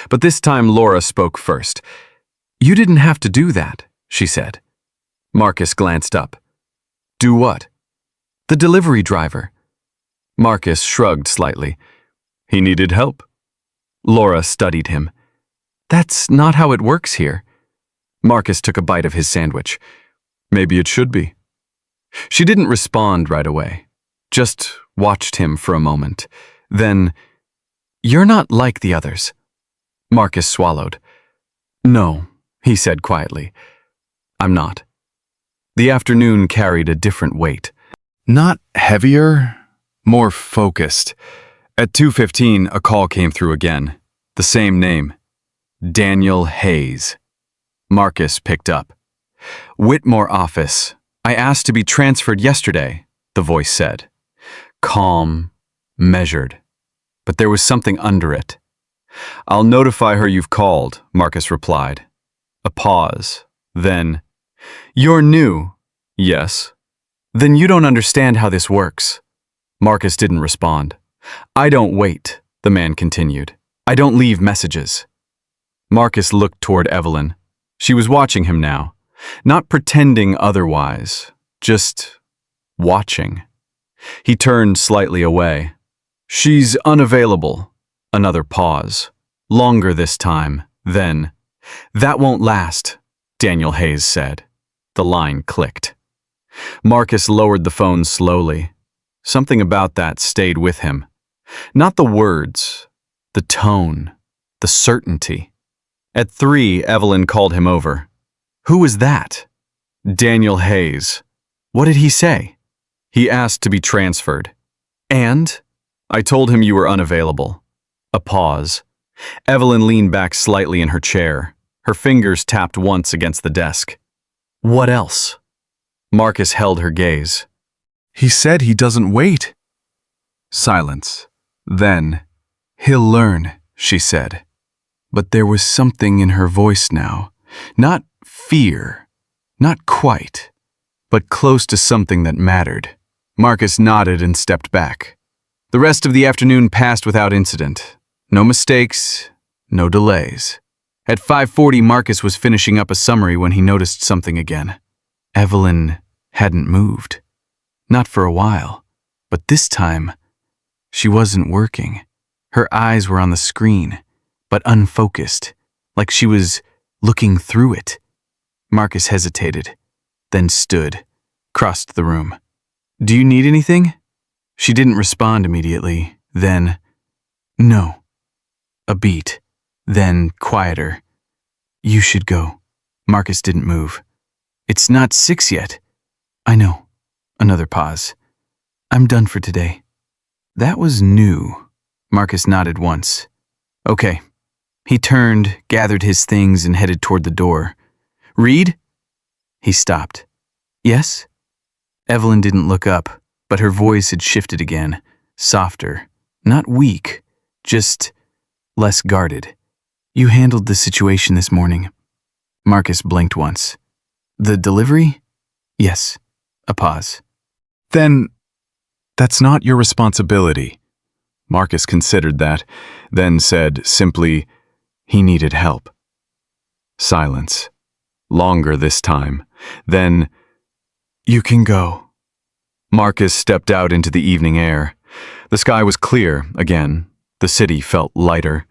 But this time Laura spoke first. "You didn't have to do that," she said. Marcus glanced up. "Do what?" "The delivery driver." Marcus shrugged slightly. "He needed help." Laura studied him. "That's not how it works here." Marcus took a bite of his sandwich. "Maybe it should be." She didn't respond right away. Just watched him for a moment. Then, "You're not like the others." Marcus swallowed. "No," he said quietly. "I'm not." The afternoon carried a different weight. Not heavier, more focused. At 2:15, a call came through again. The same name. Daniel Hayes. Marcus picked up. "Whitmore office. I asked to be transferred yesterday," the voice said. Calm, measured. But there was something under it. "I'll notify her you've called," Marcus replied. A pause. Then, "You're new." "Yes." "Then you don't understand how this works." Marcus didn't respond. "I don't wait," the man continued. "I don't leave messages." Marcus looked toward Evelyn. She was watching him now, not pretending otherwise, just watching. He turned slightly away. "She's unavailable." Another pause. Longer this time. Then, "That won't last," Daniel Hayes said. The line clicked. Marcus lowered the phone slowly. Something about that stayed with him. Not the words, the tone, the certainty. At 3, Evelyn called him over. "Who was that?" "Daniel Hayes." "What did he say?" "He asked to be transferred." "And?" "I told him you were unavailable." A pause. Evelyn leaned back slightly in her chair. Her fingers tapped once against the desk. "What else?" Marcus held her gaze. "He said he doesn't wait." Silence. Then, "He'll learn," she said. But there was something in her voice now. Not fear. Not quite, but close to something that mattered. Marcus nodded and stepped back. The rest of the afternoon passed without incident. No mistakes, no delays. At 5:40, Marcus was finishing up a summary when he noticed something again. Evelyn hadn't moved. Not for a while, but this time, she wasn't working. Her eyes were on the screen, but unfocused, like she was looking through it. Marcus hesitated, then stood, crossed the room. "Do you need anything?" She didn't respond immediately. Then, "No." A beat, then quieter. "You should go." Marcus didn't move. "It's not 6 yet." "I know." Another pause. "I'm done for today." That was new. Marcus nodded once. "Okay." He turned, gathered his things, and headed toward the door. "Reed?" He stopped. "Yes?" Evelyn didn't look up, but her voice had shifted again, softer, not weak, just less guarded. "You handled the situation this morning." Marcus blinked once. "The delivery?" "Yes." A pause. "Then, that's not your responsibility." Marcus considered that, then said simply, he needed help. Silence. Longer this time. Then, "You can go." Marcus stepped out into the evening air. The sky was clear again. The city felt lighter,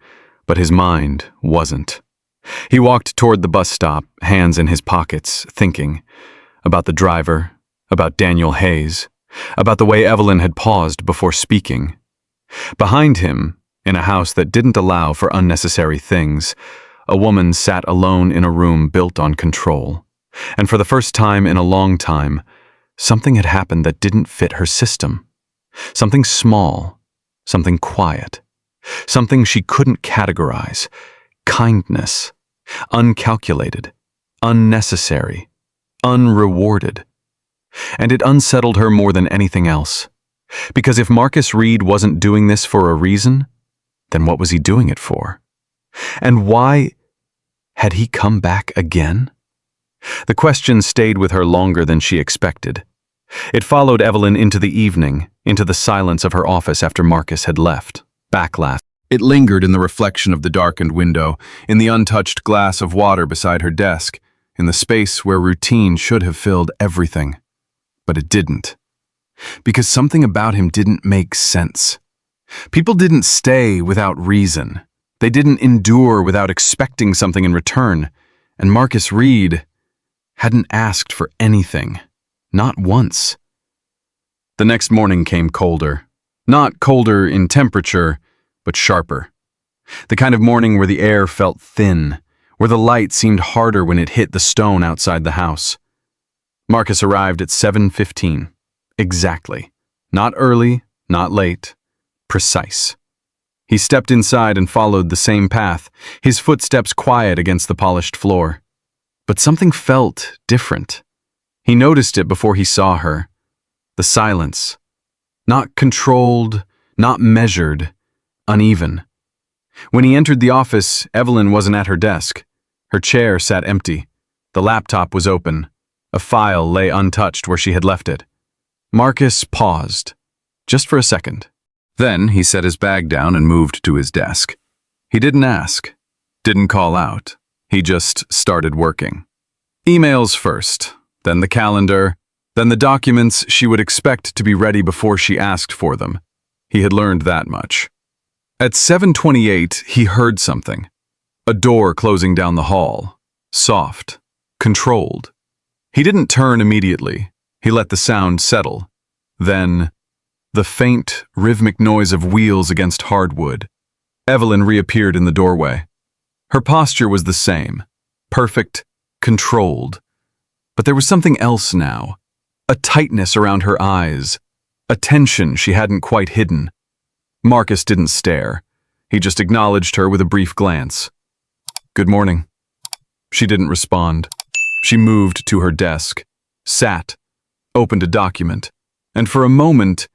but his mind wasn't. He walked toward the bus stop, hands in his pockets, thinking about the driver, about Daniel Hayes, about the way Evelyn had paused before speaking. Behind him, in a house that didn't allow for unnecessary things, a woman sat alone in a room built on control. And for the first time in a long time, something had happened that didn't fit her system. Something small, something quiet, something she couldn't categorize. Kindness. Uncalculated, unnecessary, unrewarded. And it unsettled her more than anything else. Because if Marcus Reed wasn't doing this for a reason, then what was he doing it for? And why had he come back again? The question stayed with her longer than she expected. It followed Evelyn into the evening, into the silence of her office after Marcus had left. Backlash. It lingered in the reflection of the darkened window, in the untouched glass of water beside her desk, in the space where routine should have filled everything. But it didn't. Because something about him didn't make sense. People didn't stay without reason. They didn't endure without expecting something in return. And Marcus Reed hadn't asked for anything. Not once. The next morning came colder. Not colder in temperature, but sharper. The kind of morning where the air felt thin, where the light seemed harder when it hit the stone outside the house. Marcus arrived at 7:15. Exactly. Not early, not late. Precise. He stepped inside and followed the same path, his footsteps quiet against the polished floor. But something felt different. He noticed it before he saw her. The silence. Not controlled, not measured, uneven. When he entered the office, Evelyn wasn't at her desk. Her chair sat empty. The laptop was open. A file lay untouched where she had left it. Marcus paused, just for a second. Then he set his bag down and moved to his desk. He didn't ask, didn't call out. He just started working. Emails first, then the calendar, then the documents she would expect to be ready before she asked for them. He had learned that much. At 7:28, he heard something. A door closing down the hall. Soft. Controlled. He didn't turn immediately. He let the sound settle. Then, the faint, rhythmic noise of wheels against hardwood. Evelyn reappeared in the doorway. Her posture was the same. Perfect. Controlled. But there was something else now. A tightness around her eyes. A tension she hadn't quite hidden. Marcus didn't stare. He just acknowledged her with a brief glance. "Good morning." She didn't respond. She moved to her desk, sat, opened a document, and for a moment,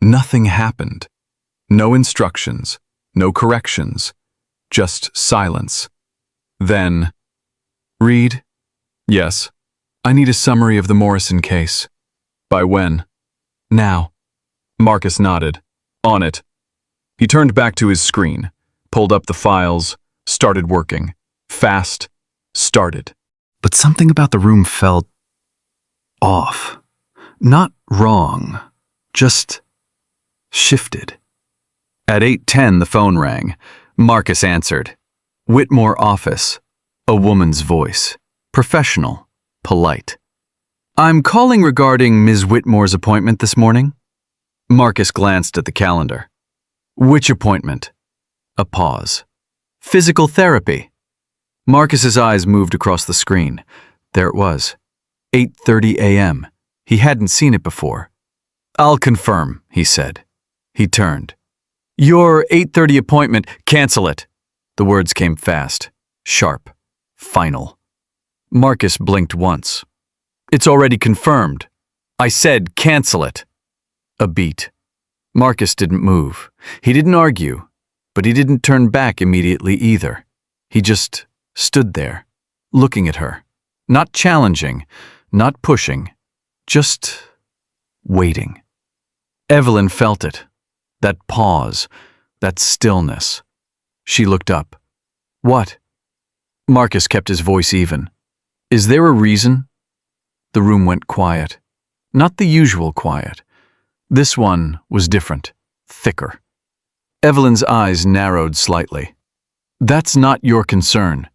nothing happened. No instructions, no corrections, just silence. Then, "Reed?" Yes. I need a summary of the Morrison case. By when? Now. Marcus nodded. On it. He turned back to his screen, pulled up the files, started working. Fast. Started. But something about the room felt off. Not wrong. Just shifted. At 8:10, the phone rang. Marcus answered. Whitmore office. A woman's voice. Professional. Polite. I'm calling regarding Ms. Whitmore's appointment this morning. Marcus glanced at the calendar. Which appointment? A pause. Physical therapy. Marcus's eyes moved across the screen. There it was. 8:30 a.m. He hadn't seen it before. I'll confirm, he said. He turned. Your 8:30 appointment, cancel it. The words came fast, sharp, final. Marcus blinked once. It's already confirmed. I said cancel it. A beat. Marcus didn't move. He didn't argue, but he didn't turn back immediately either. He just stood there, looking at her. Not challenging, not pushing, just waiting. Evelyn felt it. That pause, that stillness. She looked up. What? Marcus kept his voice even. Is there a reason? The room went quiet. Not the usual quiet. This one was different, thicker. Evelyn's eyes narrowed slightly. That's not your concern.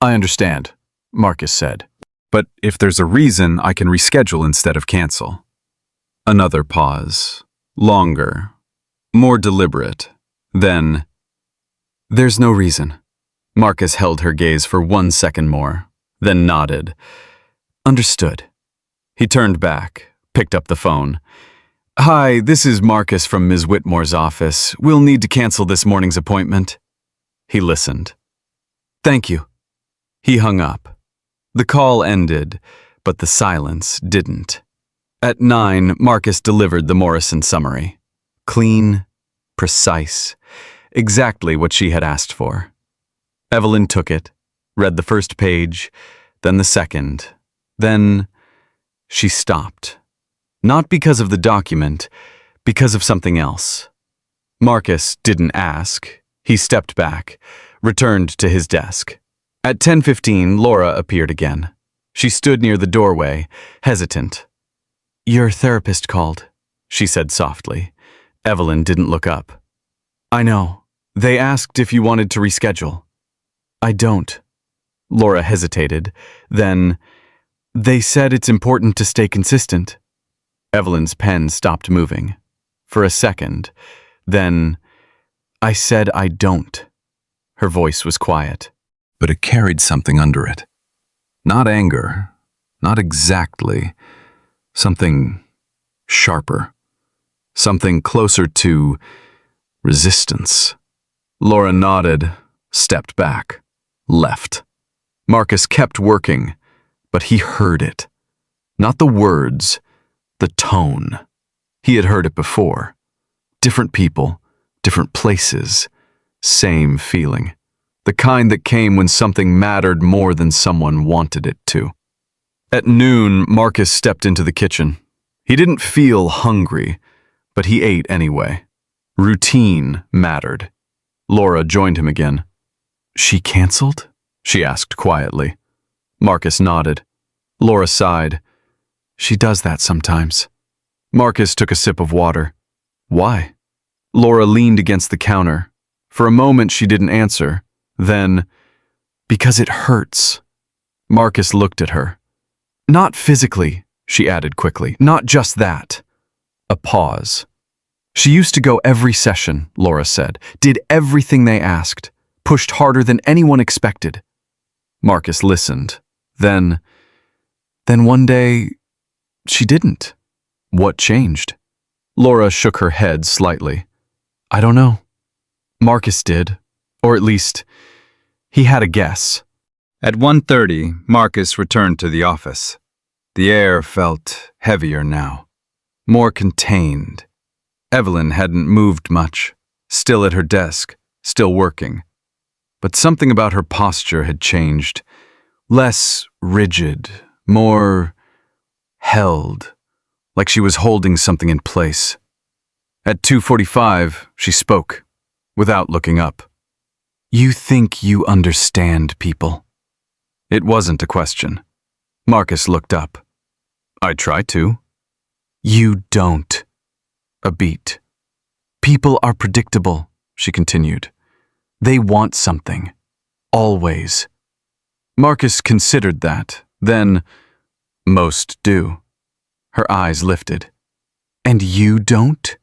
I understand, Marcus said. But if there's a reason, I can reschedule instead of cancel. Another pause. Longer. More deliberate. Then, there's no reason. Marcus held her gaze for 1 second more, then nodded. Understood. He turned back, picked up the phone. Hi, this is Marcus from Ms. Whitmore's office. We'll need to cancel this morning's appointment. He listened. Thank you. He hung up. The call ended, but the silence didn't. At 9, Marcus delivered the Morrison summary. Clean, precise, exactly what she had asked for. Evelyn took it, read the first page, then the second. Then she stopped. Not because of the document, because of something else. Marcus didn't ask. He stepped back, returned to his desk. At 10:15, Laura appeared again. She stood near the doorway, hesitant. Your therapist called, she said softly. Evelyn didn't look up. I know. They asked if you wanted to reschedule. I don't. Laura hesitated. Then, they said it's important to stay consistent. Evelyn's pen stopped moving. For a second. Then, I said I don't. Her voice was quiet. But it carried something under it. Not anger. Not exactly. Something sharper. Something closer to resistance. Laura nodded, stepped back, left. Marcus kept working, but he heard it. Not the words, the tone. He had heard it before. Different people, different places, same feeling. The kind that came when something mattered more than someone wanted it to. At noon, Marcus stepped into the kitchen. He didn't feel hungry, but he ate anyway. Routine mattered. Laura joined him again. She canceled? She asked quietly. Marcus nodded. Laura sighed. She does that sometimes. Marcus took a sip of water. Why? Laura leaned against the counter. For a moment she didn't answer. Then, because it hurts. Marcus looked at her. Not physically, she added quickly. Not just that. A pause. She used to go every session, Laura said. Did everything they asked. Pushed harder than anyone expected. Marcus listened. Then one day, she didn't. What changed? Laura shook her head slightly. I don't know. Marcus did. Or at least, he had a guess. At 1:30, Marcus returned to the office. The air felt heavier now. More contained. Evelyn hadn't moved much. Still at her desk, still working. But something about her posture had changed. Less rigid, more held, like she was holding something in place. At 2:45, she spoke, without looking up. "You think you understand people?" It wasn't a question. Marcus looked up. "I try to." "You don't." A beat. "People are predictable," she continued. "They want something. Always." Marcus considered that, then, "Most do." Her eyes lifted. "And you don't?"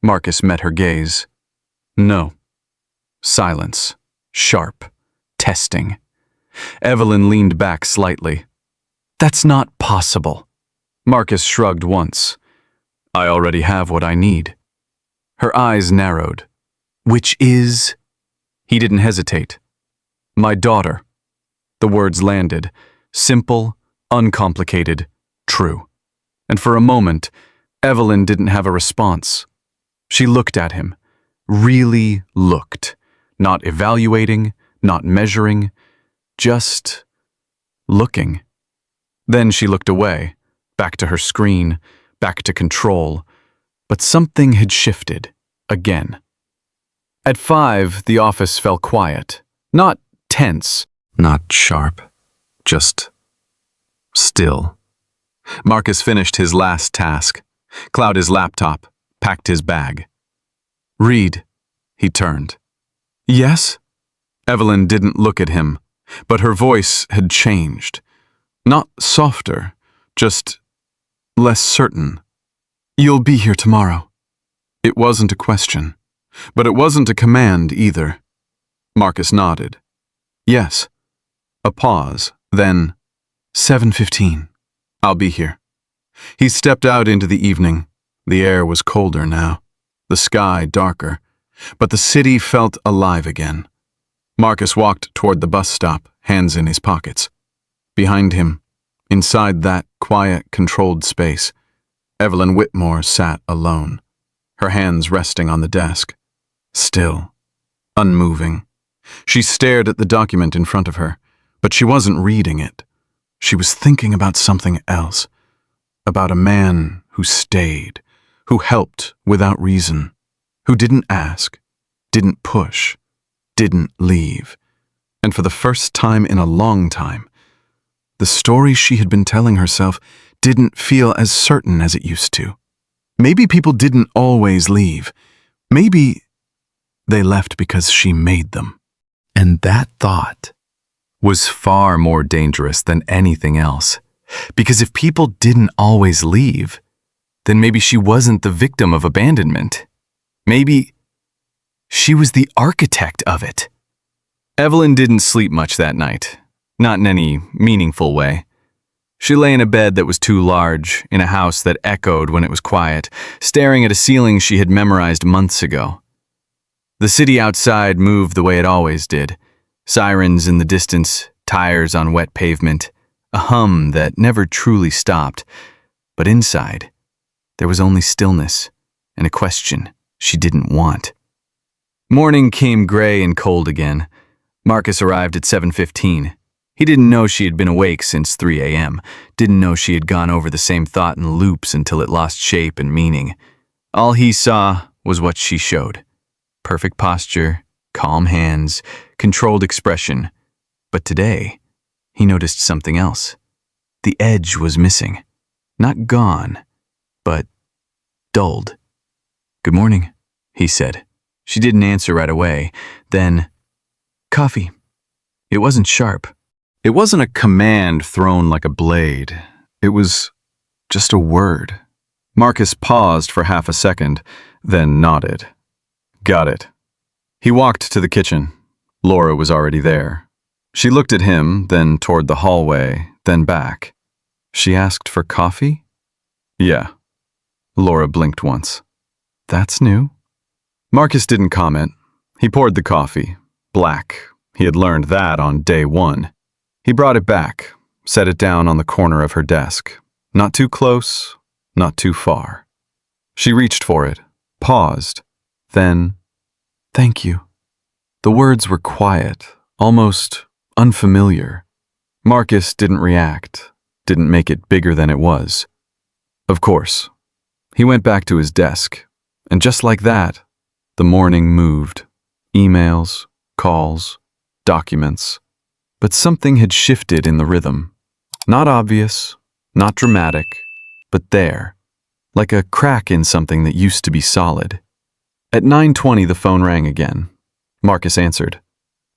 Marcus met her gaze. "No." Silence. Sharp. Testing. Evelyn leaned back slightly. "That's not possible." Marcus shrugged once. "I already have what I need." Her eyes narrowed. "Which is?" He didn't hesitate. "My daughter." The words landed. Simple, uncomplicated, true. And for a moment, Evelyn didn't have a response. She looked at him. Really looked. Not evaluating, not measuring, just looking. Then she looked away, back to her screen, back to control. But something had shifted, again. At 5, the office fell quiet. Not tense, not sharp, just still. Marcus finished his last task, clouded his laptop, packed his bag. "Read." He turned. "Yes?" Evelyn didn't look at him, but her voice had changed. Not softer, just less certain. "You'll be here tomorrow." It wasn't a question, but it wasn't a command either. Marcus nodded. "Yes." A pause, then, 7:15. "I'll be here." He stepped out into the evening. The air was colder now, the sky darker, but the city felt alive again. Marcus walked toward the bus stop, hands in his pockets. Behind him, inside that quiet, controlled space, Evelyn Whitmore sat alone, her hands resting on the desk. Still, unmoving. She stared at the document in front of her, but she wasn't reading it. She was thinking about something else. About a man who stayed, who helped without reason, who didn't ask, didn't push, didn't leave. And for the first time in a long time, the story she had been telling herself didn't feel as certain as it used to. Maybe people didn't always leave. Maybe they left because she made them. And that thought was far more dangerous than anything else. Because if people didn't always leave, then maybe she wasn't the victim of abandonment. Maybe she was the architect of it. Evelyn didn't sleep much that night, not in any meaningful way. She lay in a bed that was too large, in a house that echoed when it was quiet, staring at a ceiling she had memorized months ago. The city outside moved the way it always did. Sirens in the distance, tires on wet pavement, a hum that never truly stopped. But inside, there was only stillness and a question she didn't want. Morning came gray and cold again. Marcus arrived at 7:15. He didn't know she had been awake since 3 a.m., didn't know she had gone over the same thought in loops until it lost shape and meaning. All he saw was what she showed. Perfect posture, calm hands, controlled expression. But today, he noticed something else. The edge was missing. Not gone, but dulled. "Good morning," he said. She didn't answer right away. Then, "Coffee." It wasn't sharp. It wasn't a command thrown like a blade. It was just a word. Marcus paused for half a second, then nodded. "Got it." He walked to the kitchen. Laura was already there. She looked at him, then toward the hallway, then back. "She asked for coffee?" "Yeah." Laura blinked once. "That's new." Marcus didn't comment. He poured the coffee. Black. He had learned that on day 1. He brought it back, set it down on the corner of her desk. Not too close, not too far. She reached for it, paused, then, "Thank you." The words were quiet, almost unfamiliar. Marcus didn't react, didn't make it bigger than it was. Of course. He went back to his desk, and just like that, the morning moved. Emails, calls, documents. But something had shifted in the rhythm. Not obvious, not dramatic, but there, like a crack in something that used to be solid. At 9:20, the phone rang again. Marcus answered.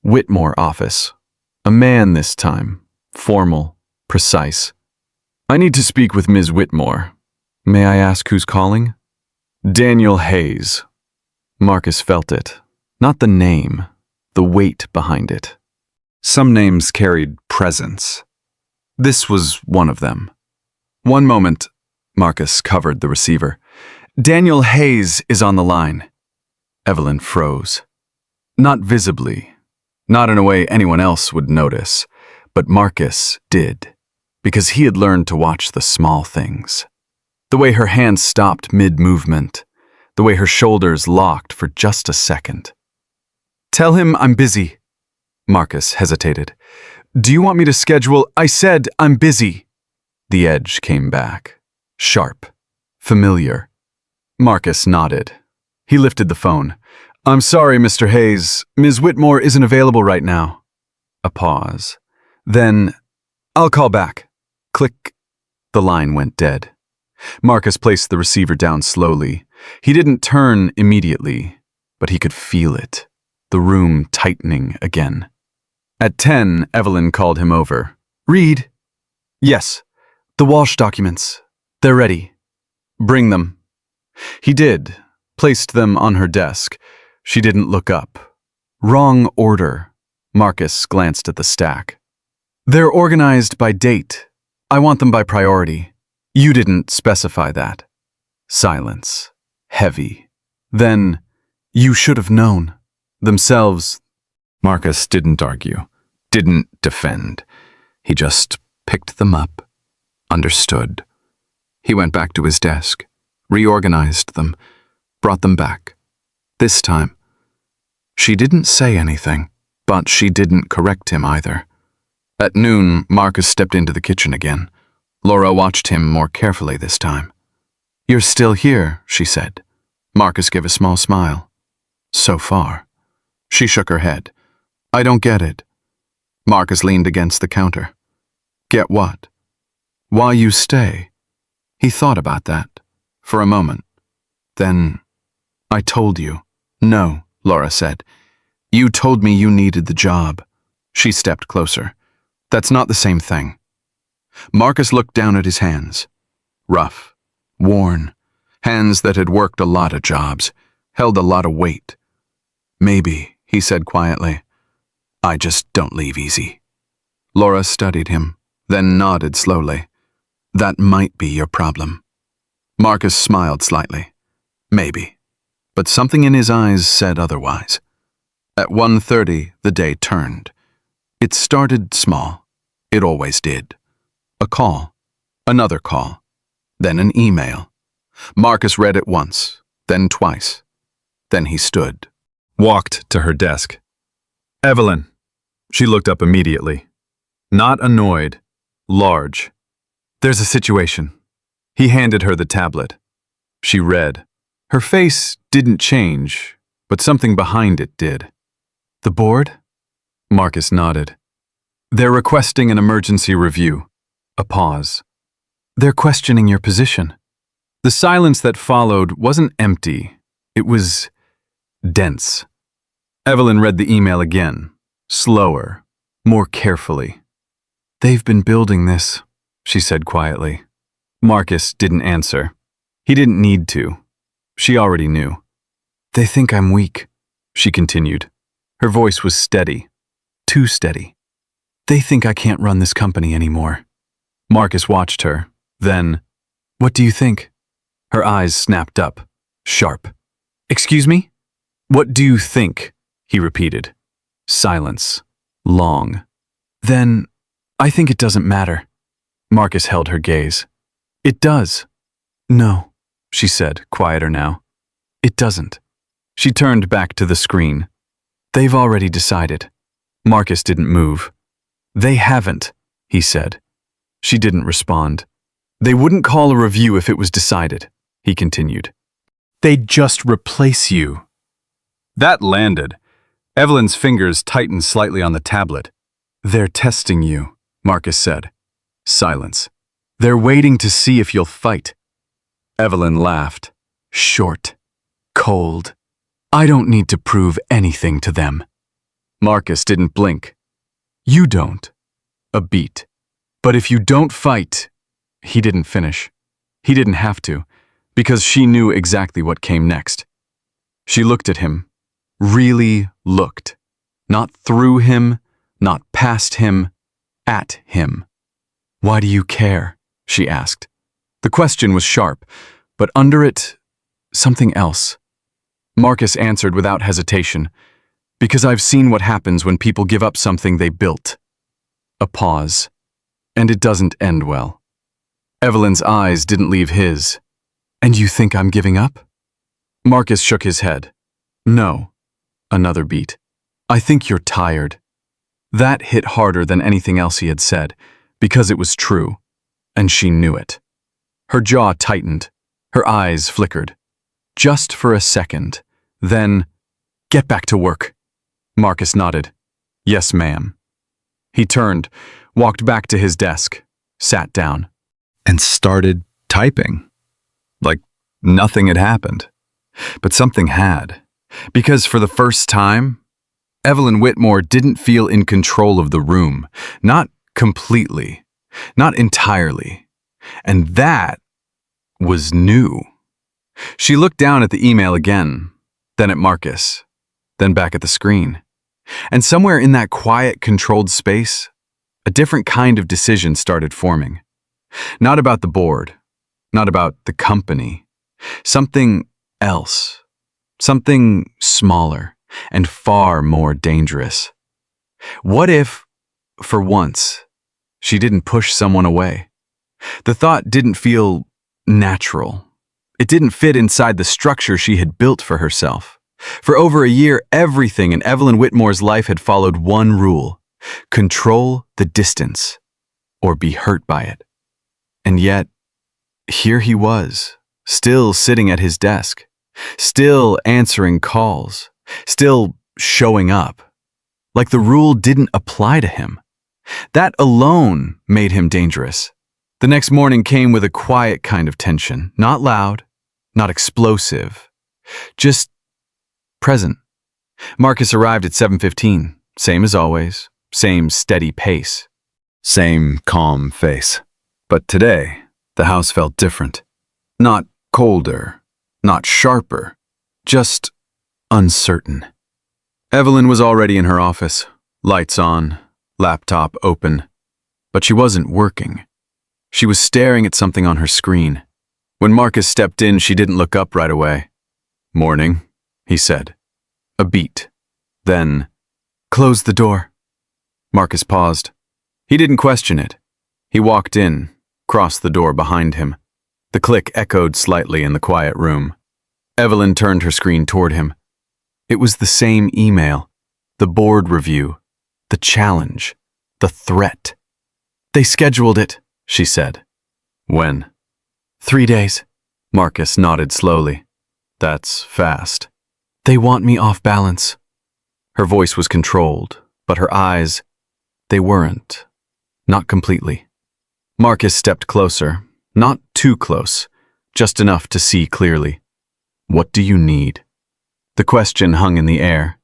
Whitmore office. A man this time, formal, precise. I need to speak with Ms. Whitmore. May I ask who's calling? Daniel Hayes. Marcus felt it. Not the name, the weight behind it. Some names carried presence. This was one of them. One moment, Marcus covered the receiver. Daniel Hayes is on the line. Evelyn froze. Not visibly, not in a way anyone else would notice, but Marcus did, because he had learned to watch the small things. The way her hands stopped mid-movement, the way her shoulders locked for just a second. Tell him I'm busy. Marcus hesitated. Do you want me to schedule? I said I'm busy. The edge came back. Sharp. Familiar. Marcus nodded. He lifted the phone. I'm sorry, Mr. Hayes. Ms. Whitmore isn't available right now. A pause. Then, I'll call back. Click. The line went dead. Marcus placed the receiver down slowly. He didn't turn immediately, but he could feel it. The room tightening again. At 10, Evelyn called him over. Read. Yes. The Walsh documents. They're ready. Bring them. He did. Placed them on her desk. She didn't look up. Wrong order. Marcus glanced at the stack. They're organized by date. I want them by priority. You didn't specify that. Silence. Heavy. Then, you should have known. Themselves. Marcus didn't argue. Didn't defend. He just picked them up. Understood. He went back to his desk. Reorganized them. Brought them back. This time. She didn't say anything, but she didn't correct him either. At noon, Marcus stepped into the kitchen again. Laura watched him more carefully this time. You're still here, she said. Marcus gave a small smile. So far. She shook her head. I don't get it. Marcus leaned against the counter. Get what? Why you stay? He thought about that. For a moment. Then, I told you. No, Laura said. You told me you needed the job. She stepped closer. That's not the same thing. Marcus looked down at his hands. Rough. Worn. Hands that had worked a lot of jobs. Held a lot of weight. Maybe, he said quietly. I just don't leave easy. Laura studied him, then nodded slowly. That might be your problem. Marcus smiled slightly. Maybe. But something in his eyes said otherwise. At 1:30, the day turned. It started small. It always did. A call. Another call. Then an email. Marcus read it once, then twice. Then he stood. Walked to her desk. Evelyn. She looked up immediately. Not annoyed. Large. There's a situation. He handed her the tablet. She read. Her face didn't change, but something behind it did. The board? Marcus nodded. They're requesting an emergency review. A pause. They're questioning your position. The silence that followed wasn't empty. It was dense. Evelyn read the email again, slower, more carefully. They've been building this, she said quietly. Marcus didn't answer. He didn't need to. She already knew. They think I'm weak, she continued. Her voice was steady, too steady. They think I can't run this company anymore. Marcus watched her, then, what do you think? Her eyes snapped up, sharp. Excuse me? What do you think? He repeated. Silence. Long. Then, I think it doesn't matter. Marcus held her gaze. It does. No, she said, quieter now. It doesn't. She turned back to the screen. They've already decided. Marcus didn't move. They haven't. he said. She didn't respond. They wouldn't call a review if it was decided, he continued. They'd just replace you. That landed. Evelyn's fingers tightened slightly on the tablet. They're testing you, Marcus said. Silence. They're waiting to see if you'll fight. Evelyn laughed. Short. Cold. I don't need to prove anything to them. Marcus didn't blink. You don't. A beat. But if you don't fight, he didn't finish. He didn't have to, because she knew exactly what came next. She looked at him. Really looked. Not through him, not past him, at him. Why do you care? She asked. The question was sharp, but under it, something else. Marcus answered without hesitation, because I've seen what happens when people give up something they built. A pause, and it doesn't end well. Evelyn's eyes didn't leave his. And you think I'm giving up? Marcus shook his head. No. Another beat. I think you're tired. That hit harder than anything else he had said, because it was true, and she knew it. Her jaw tightened. Her eyes flickered. Just for a second. Then, get back to work. Marcus nodded. Yes, ma'am. He turned, walked back to his desk, sat down, and started typing. Like nothing had happened. But something had. Because for the first time, Evelyn Whitmore didn't feel in control of the room. Not completely. Not entirely. And that was new. She looked down at the email again, then at Marcus, then back at the screen. And somewhere in that quiet, controlled space, a different kind of decision started forming. Not about the board, not about the company. Something else. Something smaller and far more dangerous. What if, for once, she didn't push someone away? The thought didn't feel natural. It didn't fit inside the structure she had built for herself. For over a year, everything in Evelyn Whitmore's life had followed one rule: control the distance, or be hurt by it. And yet, here he was, still sitting at his desk, still answering calls, still showing up, like the rule didn't apply to him. That alone made him dangerous. The next morning came with a quiet kind of tension, not loud, not explosive, just present. Marcus arrived at 7:15, same as always, same steady pace, same calm face. But today, the house felt different. Not colder, not sharper, just uncertain. Evelyn was already in her office, lights on, laptop open, but she wasn't working. She was staring at something on her screen. When Marcus stepped in, she didn't look up right away. "Morning," he said. A beat. Then, "Close the door." Marcus paused. He didn't question it. He walked in, crossed the door behind him. The click echoed slightly in the quiet room. Evelyn turned her screen toward him. It was the same email, the board review, the challenge, the threat. "They scheduled it," she said. "When?" 3 days. Marcus nodded slowly. "That's fast." "They want me off balance." Her voice was controlled, but her eyes, they weren't. Not completely. Marcus stepped closer, not too close, just enough to see clearly. "What do you need?" The question hung in the air.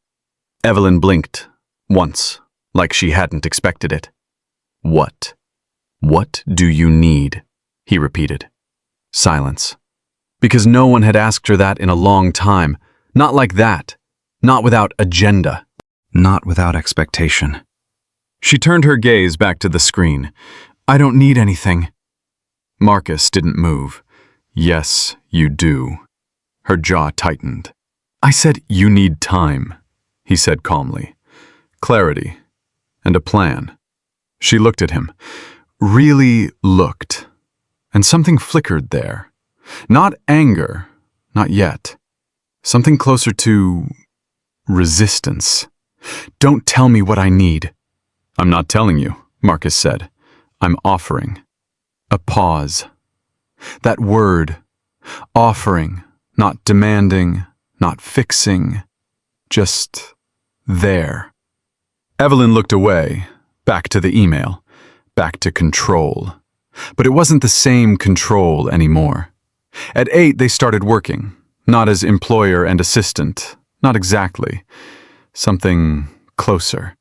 Evelyn blinked, once, like she hadn't expected it. "What? What do you need?" he repeated. Silence. Because no one had asked her that in a long time. Not like that. Not without agenda. Not without expectation. She turned her gaze back to the screen. "I don't need anything." Marcus didn't move. "Yes, you do." Her jaw tightened. "I said you need time," he said calmly. "Clarity. And a plan." She looked at him. Really looked. And something flickered there. Not anger. Not yet. Something closer to resistance. "Don't tell me what I need." "I'm not telling you," Marcus said. I'm offering. A pause. That word, offering, not demanding, not fixing, just there. Evelyn looked away, back to the email, back to control. But it wasn't the same control anymore. At 8, they started working, not as employer and assistant, not exactly. Something closer.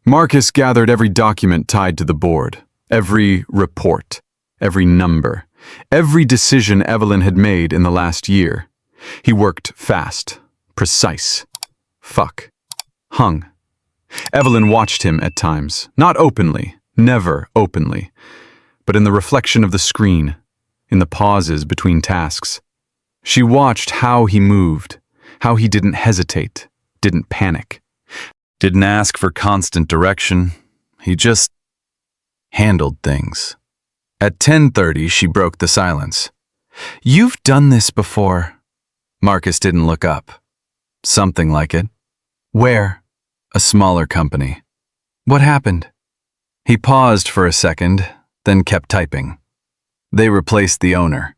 Marcus gathered every document tied to the board, every report, every number, every decision Evelyn had made in the last year. He worked fast, precise. Hung. Evelyn watched him at times, not openly, never openly, but in the reflection of the screen, in the pauses between tasks. She watched how he moved, how he didn't hesitate, didn't panic, didn't ask for constant direction. He just handled things. At 10:30, she broke the silence. "You've done this before." Marcus didn't look up. "Something like it." "Where?" "A smaller company." "What happened?" He paused for a second, then kept typing. "They replaced the owner."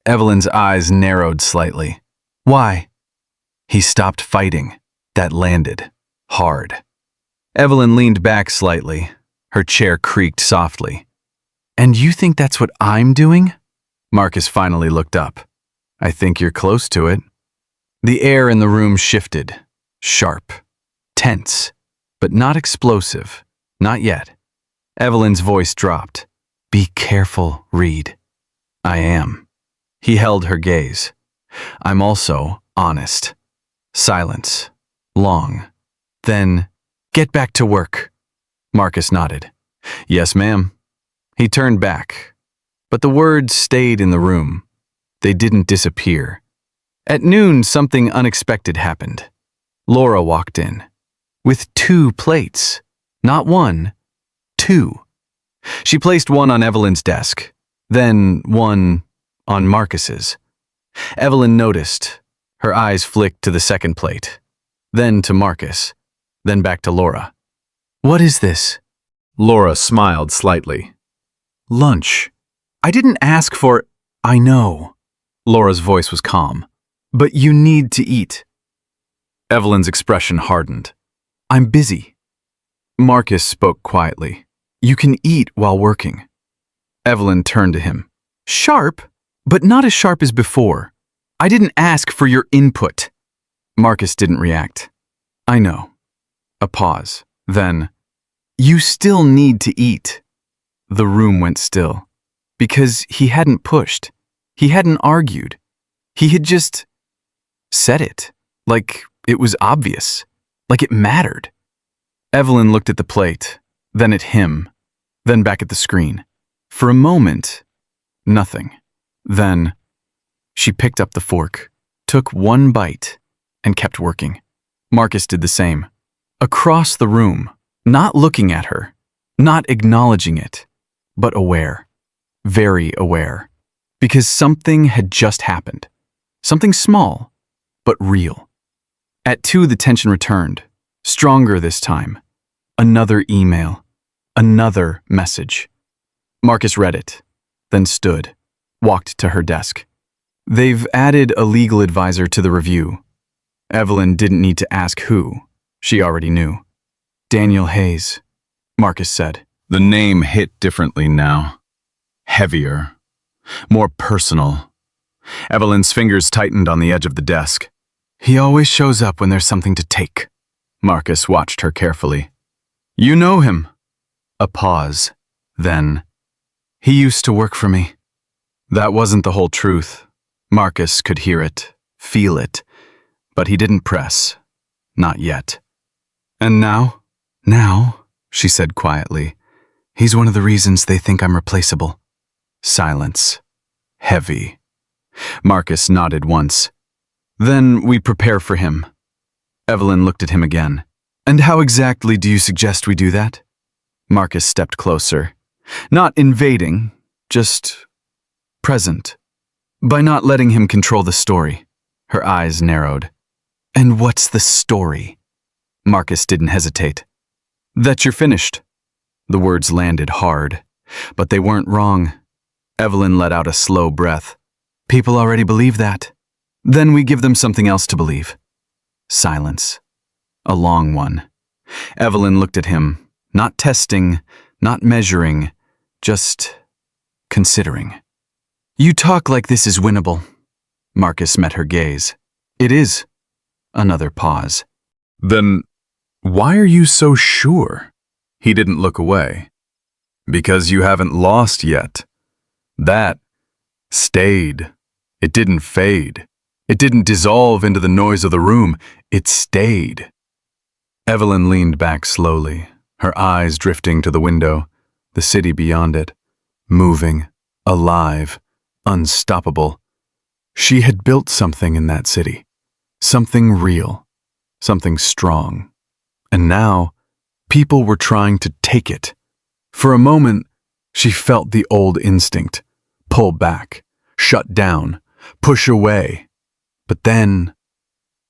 Evelyn's eyes narrowed slightly. "Why?" He stopped fighting. That landed. Hard. Evelyn leaned back slightly. Her chair creaked softly. "And you think that's what I'm doing?" Marcus finally looked up. "I think you're close to it." The air in the room shifted. Sharp. Tense. But not explosive. Not yet. Evelyn's voice dropped. "Be careful, Reed." "I am." He held her gaze. "I'm also honest." Silence. Long. Then, "Get back to work." Marcus nodded. "Yes, ma'am." He turned back. But the words stayed in the room. They didn't disappear. At noon, something unexpected happened. Laura walked in. With 2 plates. Not 1. 2. She placed one on Evelyn's desk, then one on Marcus's. Evelyn noticed. Her eyes flicked to the second plate, then to Marcus, then back to Laura. "What is this?" Laura smiled slightly. "Lunch. I didn't ask for—" "I know." Laura's voice was calm. "But you need to eat." Evelyn's expression hardened. "I'm busy." Marcus spoke quietly. "You can eat while working." Evelyn turned to him. "Sharp, but not as sharp as before. I didn't ask for your input." Marcus didn't react. "I know." A pause. Then, "You still need to eat." The room went still. Because he hadn't pushed. He hadn't argued. He had just said it. Like it was obvious. Like it mattered. Evelyn looked at the plate, then at him, then back at the screen. For a moment, nothing. Then, she picked up the fork, took one bite, and kept working. Marcus did the same. Across the room, not looking at her, not acknowledging it, but aware. Very aware. Because something had just happened. Something small, but real. At 2, the tension returned. Stronger this time. Another email. Another message. Marcus read it, then stood, walked to her desk. "They've added a legal advisor to the review." Evelyn didn't need to ask who. She already knew. "Daniel Hayes," Marcus said. The name hit differently now. Heavier. More personal. Evelyn's fingers tightened on the edge of the desk. "He always shows up when there's something to take." Marcus watched her carefully. "You know him." A pause. Then, "He used to work for me." That wasn't the whole truth. Marcus could hear it, feel it, but he didn't press. Not yet. "And now?" "Now," she said quietly, "he's one of the reasons they think I'm replaceable." Silence. Heavy. Marcus nodded once. "Then we prepare for him." Evelyn looked at him again. "And how exactly do you suggest we do that?" Marcus stepped closer. Not invading, just present. By not letting him control the story. Her eyes narrowed. "And what's the story?" Marcus didn't hesitate. "That you're finished." The words landed hard. But they weren't wrong. Evelyn let out a slow breath. People already believe that. Then we give them something else to believe. Silence. A long one. Evelyn looked at him, not testing, not measuring, just considering. You talk like this is winnable. Marcus met her gaze. It is. Another pause. Then why are you so sure? He didn't look away. Because you haven't lost yet. That stayed. It didn't fade. It didn't dissolve into the noise of the room. It stayed. Evelyn leaned back slowly, her eyes drifting to the window, the city beyond it, moving, alive, unstoppable. She had built something in that city, something real, something strong. And now, people were trying to take it. For a moment, she felt the old instinct, pull back, shut down, push away. But then,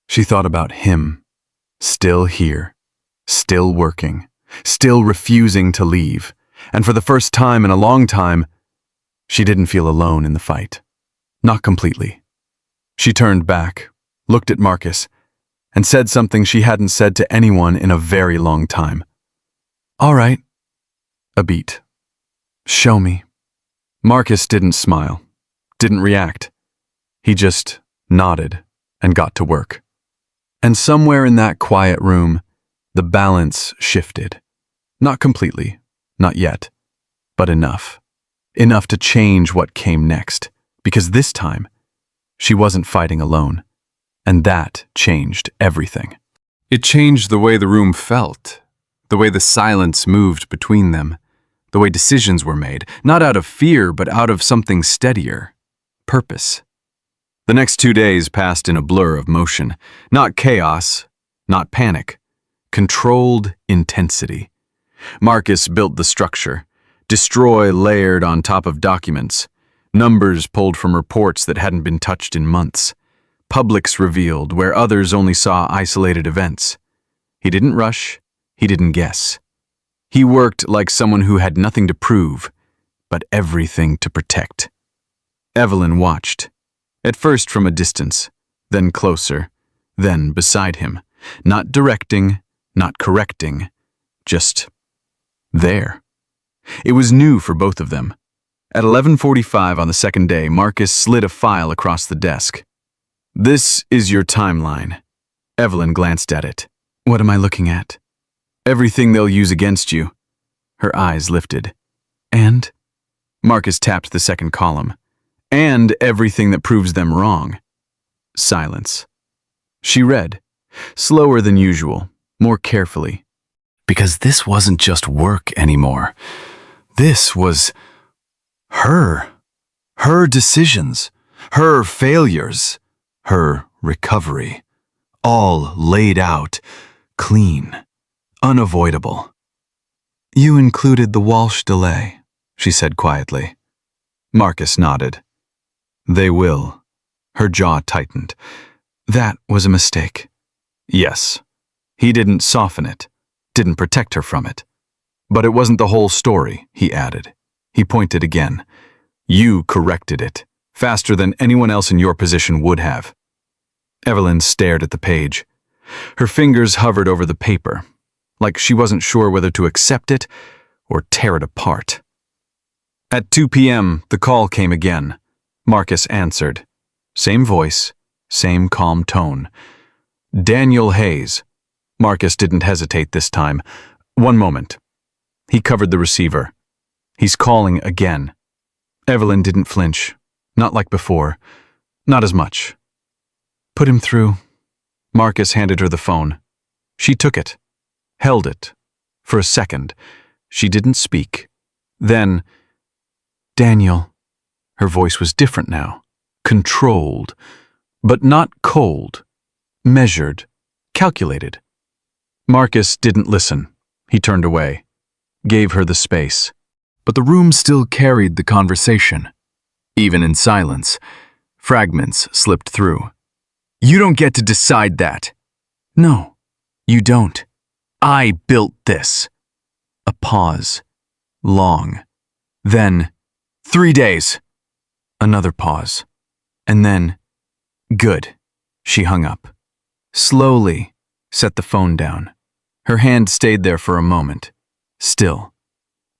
she thought about him, still here, still working, still refusing to leave. And for the first time in a long time, she didn't feel alone in the fight. Not completely. She turned back, looked at Marcus, and said something she hadn't said to anyone in a very long time. All right. A beat. Show me. Marcus didn't smile, didn't react. He just nodded and got to work. And somewhere in that quiet room, the balance shifted. Not completely, not yet, but enough. Enough to change what came next, because this time, she wasn't fighting alone, and that changed everything. It changed the way the room felt, the way the silence moved between them, the way decisions were made, not out of fear, but out of something steadier, purpose. The next 2 days passed in a blur of motion, not chaos, not panic, controlled intensity. Marcus built the structure, destroy layered on top of documents, numbers pulled from reports that hadn't been touched in months, publics revealed where others only saw isolated events. He didn't rush, he didn't guess. He worked like someone who had nothing to prove, but everything to protect. Evelyn watched, at first from a distance, then closer, then beside him, not directing, not correcting, just there. It was new for both of them. At 11:45 on the second day, Marcus slid a file across the desk. This is your timeline. Evelyn glanced at it. What am I looking at? Everything they'll use against you. Her eyes lifted. And? Marcus tapped the second column. And everything that proves them wrong. Silence. She read, slower than usual, more carefully. Because this wasn't just work anymore. This was her. Her decisions. Her failures. Her recovery. All laid out, clean, unavoidable. You included the Walsh delay, she said quietly. Marcus nodded. They will. Her jaw tightened. That was a mistake. Yes. He didn't soften it, didn't protect her from it. But it wasn't the whole story, he added. He pointed again. You corrected it, faster than anyone else in your position would have. Evelyn stared at the page. Her fingers hovered over the paper, like she wasn't sure whether to accept it or tear it apart. At 2 p.m., the call came again. Marcus answered. Same voice, same calm tone. Daniel Hayes. Marcus didn't hesitate this time. One moment. He covered the receiver. He's calling again. Evelyn didn't flinch. Not like before. Not as much. Put him through. Marcus handed her the phone. She took it. Held it. For a second. She didn't speak. Then, Daniel. Her voice was different now. Controlled. But not cold. Measured. Calculated. Marcus didn't listen. He turned away. Gave her the space. But the room still carried the conversation. Even in silence, fragments slipped through. You don't get to decide that. No, you don't. I built this. A pause. Long. Then, 3 days. Another pause. And then, good. She hung up. Slowly set the phone down. Her hand stayed there for a moment. Still.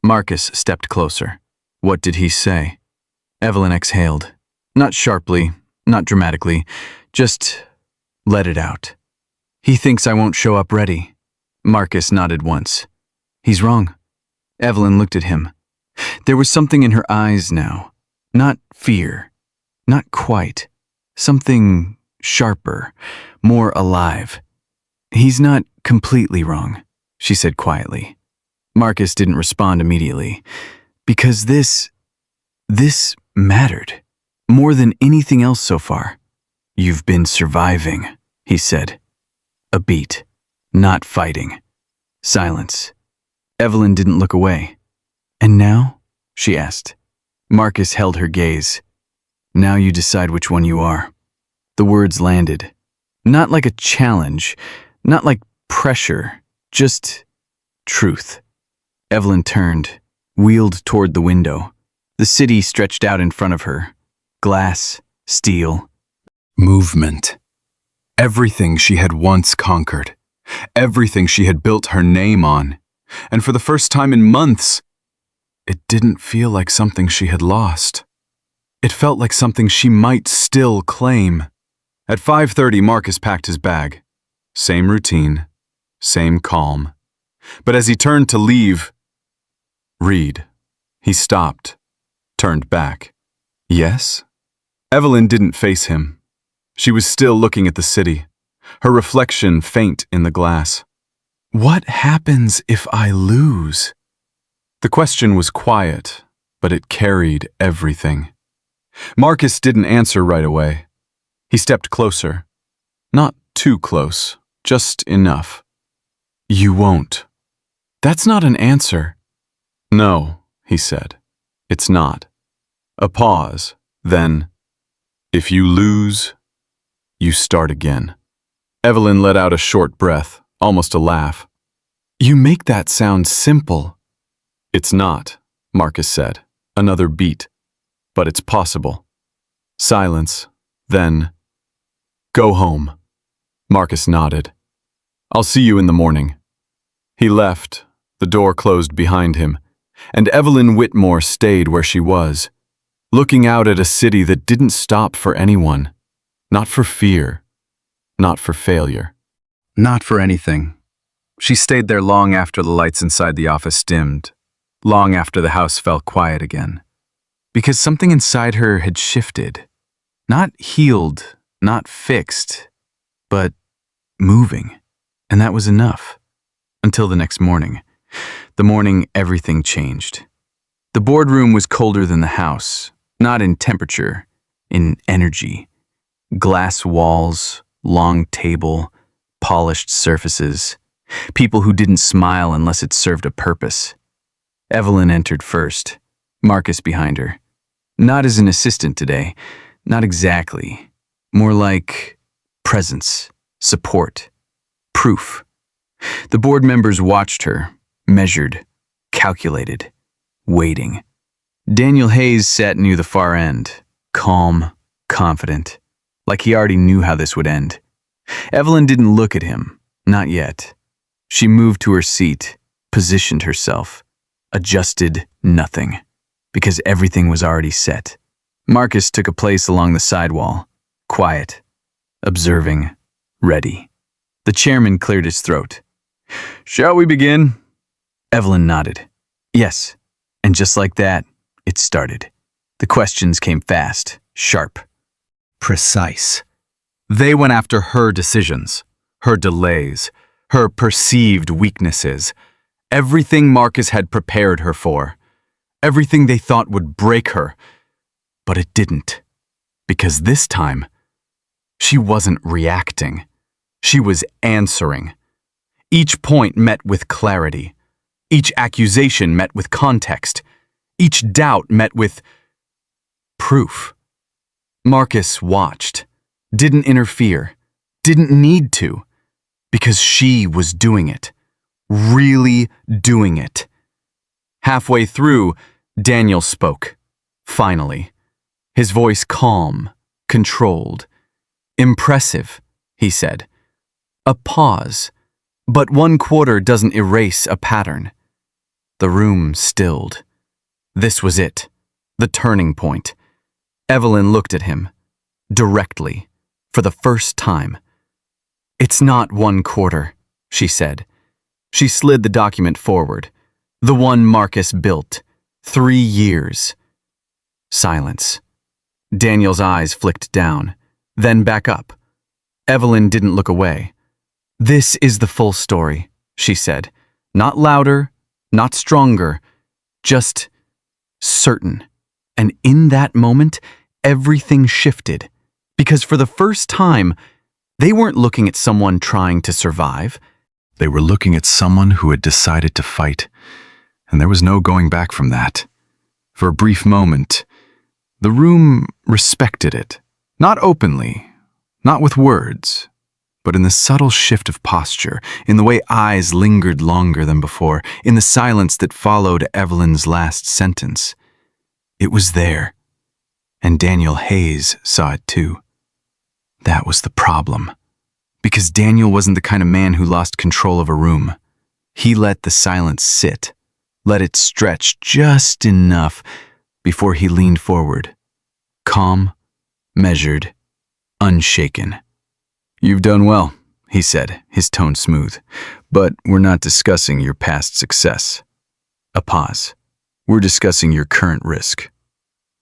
Marcus stepped closer. What did he say? Evelyn exhaled. Not sharply, not dramatically, just let it out. He thinks I won't show up ready. Marcus nodded once. He's wrong. Evelyn looked at him. There was something in her eyes now. Not fear. Not quite. Something sharper, more alive. He's not completely wrong, she said quietly. Marcus didn't respond immediately. Because this mattered. More than anything else so far. You've been surviving, he said. A beat. Not fighting. Silence. Evelyn didn't look away. And now? She asked. Marcus held her gaze. Now you decide which one you are. The words landed. Not like a challenge, not like pressure, just truth. Evelyn turned, wheeled toward the window. The city stretched out in front of her. Glass, steel, movement. Everything she had once conquered. Everything she had built her name on. And for the first time in months, it didn't feel like something she had lost. It felt like something she might still claim. At 5:30, Marcus packed his bag. Same routine, same calm. But as he turned to leave, Reed, he stopped, turned back. Yes? Evelyn didn't face him. She was still looking at the city, her reflection faint in the glass. What happens if I lose? The question was quiet, but it carried everything. Marcus didn't answer right away. He stepped closer. Not too close, just enough. You won't. That's not an answer. No, he said. It's not. A pause, then, if you lose, you start again. Evelyn let out a short breath, almost a laugh. You make that sound simple. It's not, Marcus said. Another beat. But it's possible. Silence. Then, go home. Marcus nodded. I'll see you in the morning. He left. The door closed behind him, and Evelyn Whitmore stayed where she was, looking out at a city that didn't stop for anyone. Not for fear. Not for failure. Not for anything. She stayed there long after the lights inside the office dimmed, long after the house fell quiet again. Because something inside her had shifted. Not healed, not fixed, but moving. And that was enough. Until the next morning. The morning everything changed. The boardroom was colder than the house, not in temperature, in energy. Glass walls, long table, polished surfaces. People who didn't smile unless it served a purpose. Evelyn entered first, Marcus behind her. Not as an assistant today, not exactly. More like presence, support, proof. The board members watched her, measured, calculated, waiting. Daniel Hayes sat near the far end, calm, confident, like he already knew how this would end. Evelyn didn't look at him, not yet. She moved to her seat, positioned herself, adjusted nothing, because everything was already set. Marcus took a place along the sidewall, quiet, observing, ready. The chairman cleared his throat. Shall we begin? Evelyn nodded. Yes. And just like that, it started. The questions came fast, sharp, precise. They went after her decisions, her delays, her perceived weaknesses, everything Marcus had prepared her for, everything they thought would break her. But it didn't. Because this time, she wasn't reacting. She was answering. Each point met with clarity. Each accusation met with context. Each doubt met with proof. Marcus watched, didn't interfere, didn't need to, because she was doing it, really doing it. Halfway through, Daniel spoke, finally. His voice calm, controlled. "Impressive," he said. "A pause, but 1/4 doesn't erase a pattern." The room stilled. This was it, the turning point. Evelyn looked at him, directly, for the first time. "It's not 1/4, she said. She slid the document forward. "The one Marcus built. 3 years." Silence. Daniel's eyes flicked down, then back up. Evelyn didn't look away. "This is the full story," she said. "Not louder, not stronger, just certain." And in that moment, everything shifted. Because for the first time, they weren't looking at someone trying to survive. They were looking at someone who had decided to fight. And there was no going back from that. For a brief moment, the room respected it. Not openly, not with words, but in the subtle shift of posture, in the way eyes lingered longer than before, in the silence that followed Evelyn's last sentence. It was there, and Daniel Hayes saw it too. That was the problem. Because Daniel wasn't the kind of man who lost control of a room. He let the silence sit, let it stretch just enough before he leaned forward. Calm, measured, unshaken. "You've done well," he said, his tone smooth. "But we're not discussing your past success." A pause. "We're discussing your current risk."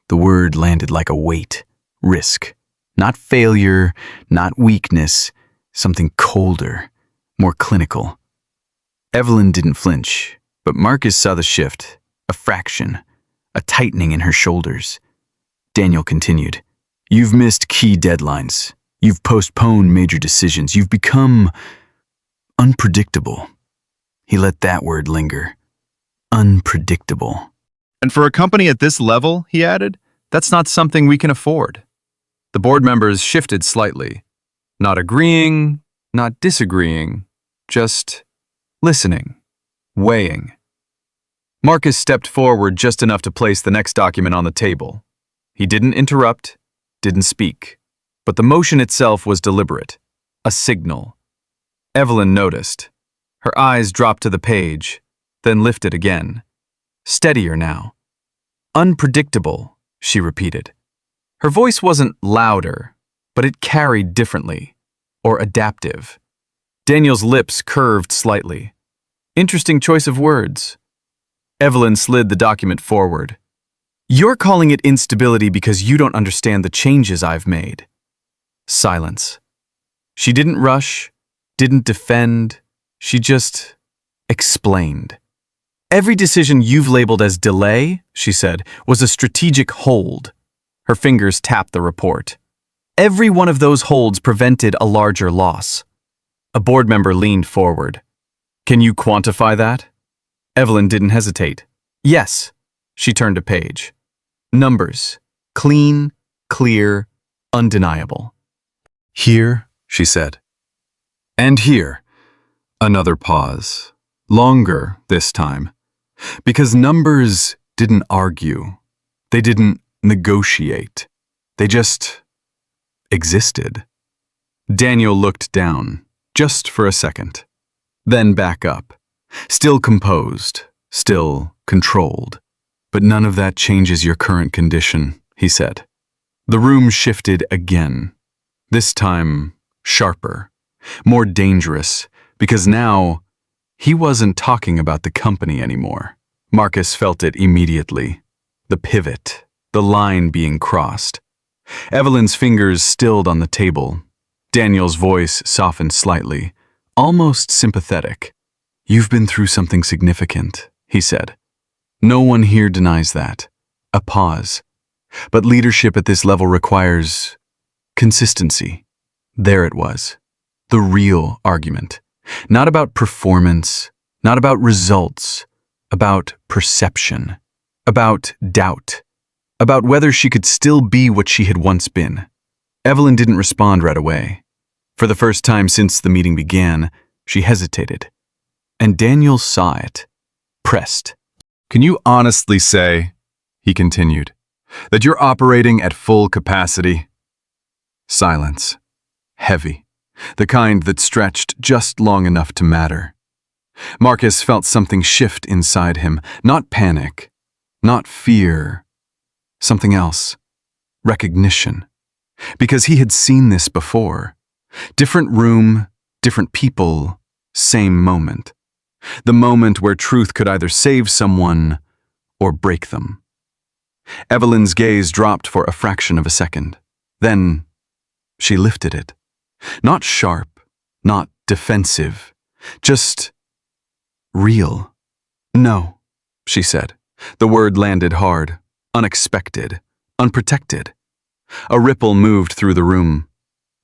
The word landed like a weight. Risk. Not failure, not weakness, something colder, more clinical. Evelyn didn't flinch, but Marcus saw the shift, a fraction, a tightening in her shoulders. Daniel continued, "You've missed key deadlines. You've postponed major decisions. You've become unpredictable." He let that word linger. Unpredictable. "And for a company at this level," he added, "that's not something we can afford." The board members shifted slightly. Not agreeing, not disagreeing, just listening, weighing. Marcus stepped forward just enough to place the next document on the table. He didn't interrupt, didn't speak, but the motion itself was deliberate, a signal. Evelyn noticed. Her eyes dropped to the page, then lifted again. Steadier now. "Unpredictable," she repeated. Her voice wasn't louder, but it carried differently, or adaptive. Daniel's lips curved slightly. Interesting choice of words. Evelyn slid the document forward. "You're calling it instability because you don't understand the changes I've made." Silence. She didn't rush, didn't defend, she just explained. "Every decision you've labeled as delay," she said, "was a strategic hold." Her fingers tapped the report. "Every one of those holds prevented a larger loss." A board member leaned forward. "Can you quantify that?" Evelyn didn't hesitate. "Yes." She turned a page. "Numbers. Clean, clear, undeniable." "Here," she said. "And here." Another pause. Longer this time. Because numbers didn't argue. They didn't negotiate. They just existed. Daniel looked down, just for a second. Then back up. Still composed, still controlled. "But none of that changes your current condition," he said. The room shifted again. This time, sharper, more dangerous, because now he wasn't talking about the company anymore. Marcus felt it immediately. The pivot, the line being crossed. Evelyn's fingers stilled on the table. Daniel's voice softened slightly, almost sympathetic. "You've been through something significant," he said. "No one here denies that." A pause. "But leadership at this level requires consistency." There it was. The real argument. Not about performance, not about results, about perception, about doubt, about whether she could still be what she had once been. Evelyn didn't respond right away. For the first time since the meeting began, she hesitated. And Daniel saw it, pressed. "Can you honestly say," he continued. That you're operating at full capacity. Silence. Heavy. The kind that stretched just long enough to matter. Marcus felt something shift inside him, not panic, not fear, something else, recognition. Because he had seen this before. Different room, different people, same moment. The moment where truth could either save someone or break them. Evelyn's gaze dropped for a fraction of a second. Then she lifted it. Not sharp, not defensive, just real. No, she said. The word landed hard, unexpected, unprotected. A ripple moved through the room.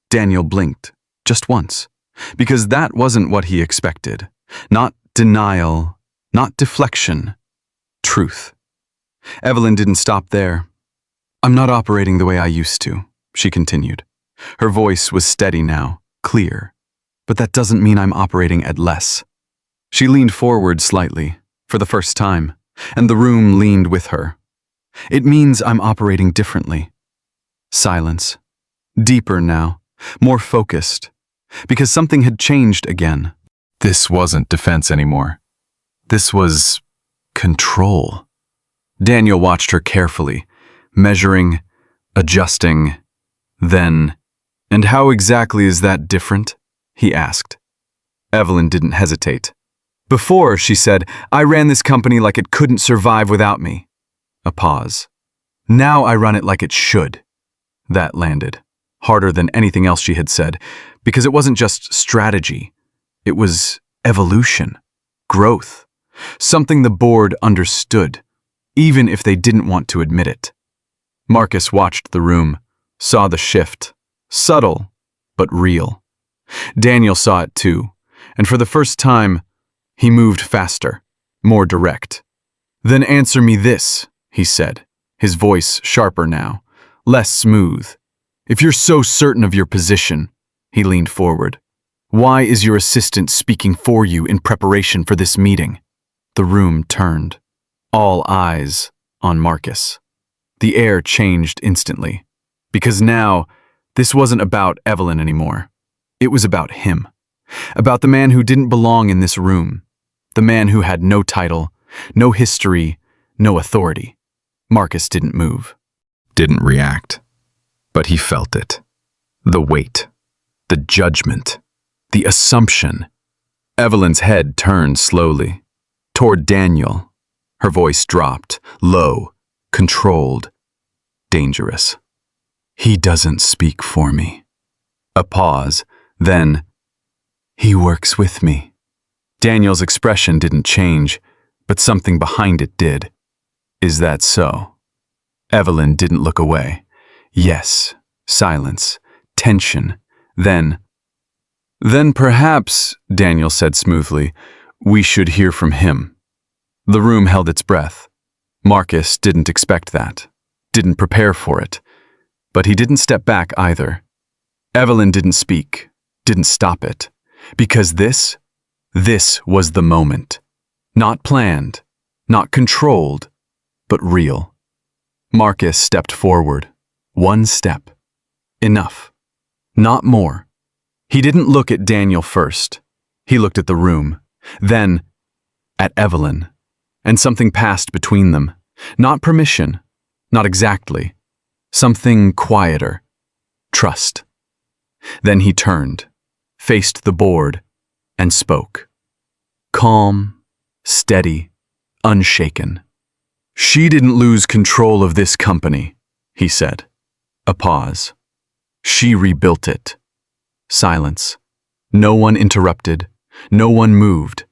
Daniel blinked, just once, because that wasn't what he expected. Not denial, not deflection, truth. Evelyn didn't stop there. I'm not operating the way I used to, she continued. Her voice was steady now, clear. But that doesn't mean I'm operating at less. She leaned forward slightly, for the first time, and the room leaned with her. It means I'm operating differently. Silence. Deeper now, more focused. Because something had changed again. This wasn't defense anymore. This was control. Daniel watched her carefully, measuring, adjusting, then, and how exactly is that different? He asked. Evelyn didn't hesitate. Before, she said, I ran this company like it couldn't survive without me. A pause. Now I run it like it should. That landed, harder than anything else she had said, because it wasn't just strategy. It was evolution, growth, something the board understood, even if they didn't want to admit it. Marcus watched the room, saw the shift, subtle, but real. Daniel saw it too, and for the first time, he moved faster, more direct. Then answer me this, he said, his voice sharper now, less smooth. If you're so certain of your position, he leaned forward, why is your assistant speaking for you in preparation for this meeting? The room turned, all eyes on Marcus. The air changed instantly, because now, this wasn't about Evelyn anymore. It was about him, about the man who didn't belong in this room, the man who had no title, no history, no authority. Marcus didn't move, didn't react, but he felt it. The weight, the judgment, the assumption. Evelyn's head turned slowly, toward Daniel. Her voice dropped, low, controlled, dangerous. He doesn't speak for me. A pause, then, he works with me. Daniel's expression didn't change, but something behind it did. Is that so? Evelyn didn't look away. Yes, silence, tension, then perhaps, Daniel said smoothly, we should hear from him. The room held its breath. Marcus didn't expect that, didn't prepare for it, but he didn't step back either. Evelyn didn't speak, didn't stop it, because this was the moment. Not planned, not controlled, but real. Marcus stepped forward, one step. Enough. Not more. He didn't look at Daniel first. He looked at the room, then at Evelyn, and something passed between them. Not permission, not exactly. Something quieter. Trust. Then he turned, faced the board, and spoke. Calm, steady, unshaken. She didn't lose control of this company, he said. A pause. She rebuilt it. Silence. No one interrupted. No one moved.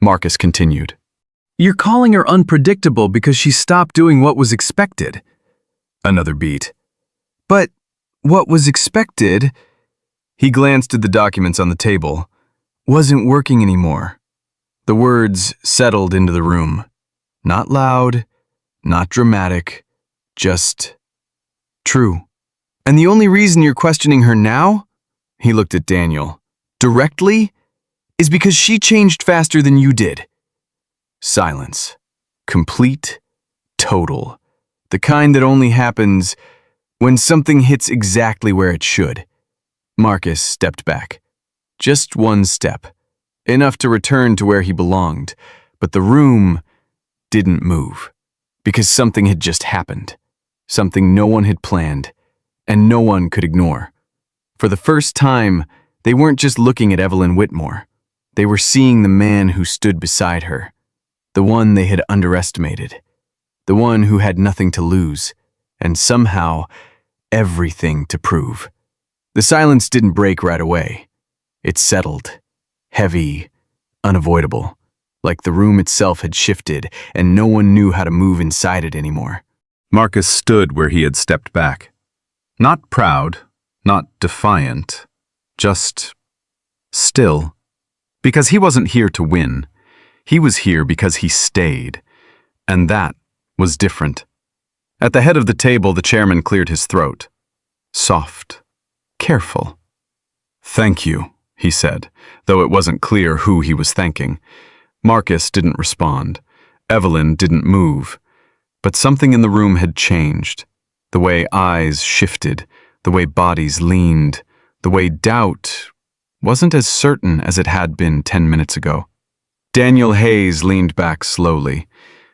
Marcus continued. You're calling her unpredictable because she stopped doing what was expected. Another beat. But what was expected, he glanced at the documents on the table, wasn't working anymore. The words settled into the room. Not loud, not dramatic, just true. And the only reason you're questioning her now, he looked at Daniel, directly, is because she changed faster than you did. Silence. Complete, total. The kind that only happens when something hits exactly where it should. Marcus stepped back. Just one step. Enough to return to where he belonged. But the room didn't move. Because something had just happened. Something no one had planned. And no one could ignore. For the first time, they weren't just looking at Evelyn Whitmore. They were seeing the man who stood beside her. The one they had underestimated. The one who had nothing to lose. And somehow, everything to prove. The silence didn't break right away. It settled. Heavy. Unavoidable. Like the room itself had shifted, and no one knew how to move inside it anymore. Marcus stood where he had stepped back. Not proud, not defiant, just still. Because he wasn't here to win. He was here because he stayed. And that was different. At the head of the table, the chairman cleared his throat. Soft. Careful. "Thank you," he said, though it wasn't clear who he was thanking. Marcus didn't respond. Evelyn didn't move. But something in the room had changed. The way eyes shifted, the way bodies leaned, the way doubt wasn't as certain as it had been 10 minutes ago. Daniel Hayes leaned back slowly.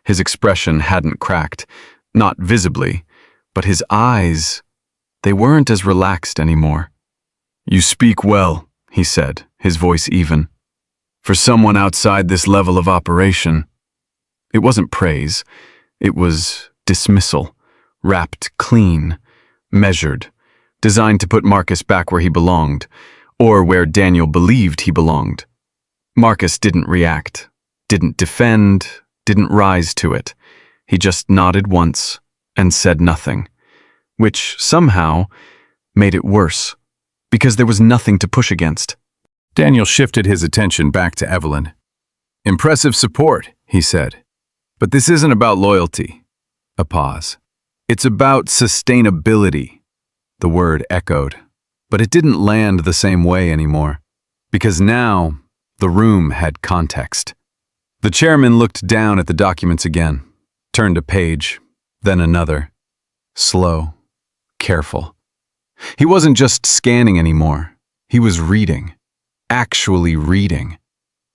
His expression hadn't cracked, not visibly, but his eyes, they weren't as relaxed anymore. "You speak well," he said, his voice even. "For someone outside this level of operation." It wasn't praise. It was dismissal, wrapped clean, measured, designed to put Marcus back where he belonged, or where Daniel believed he belonged. Marcus didn't react, didn't defend, didn't rise to it. He just nodded once and said nothing, which somehow made it worse, because there was nothing to push against. Daniel shifted his attention back to Evelyn. "Impressive support," he said. "But this isn't about loyalty." A pause. "It's about sustainability." The word echoed, but it didn't land the same way anymore, because now the room had context. The chairman looked down at the documents again, turned a page, then another. Slow, careful. He wasn't just scanning anymore. He was reading. Actually reading.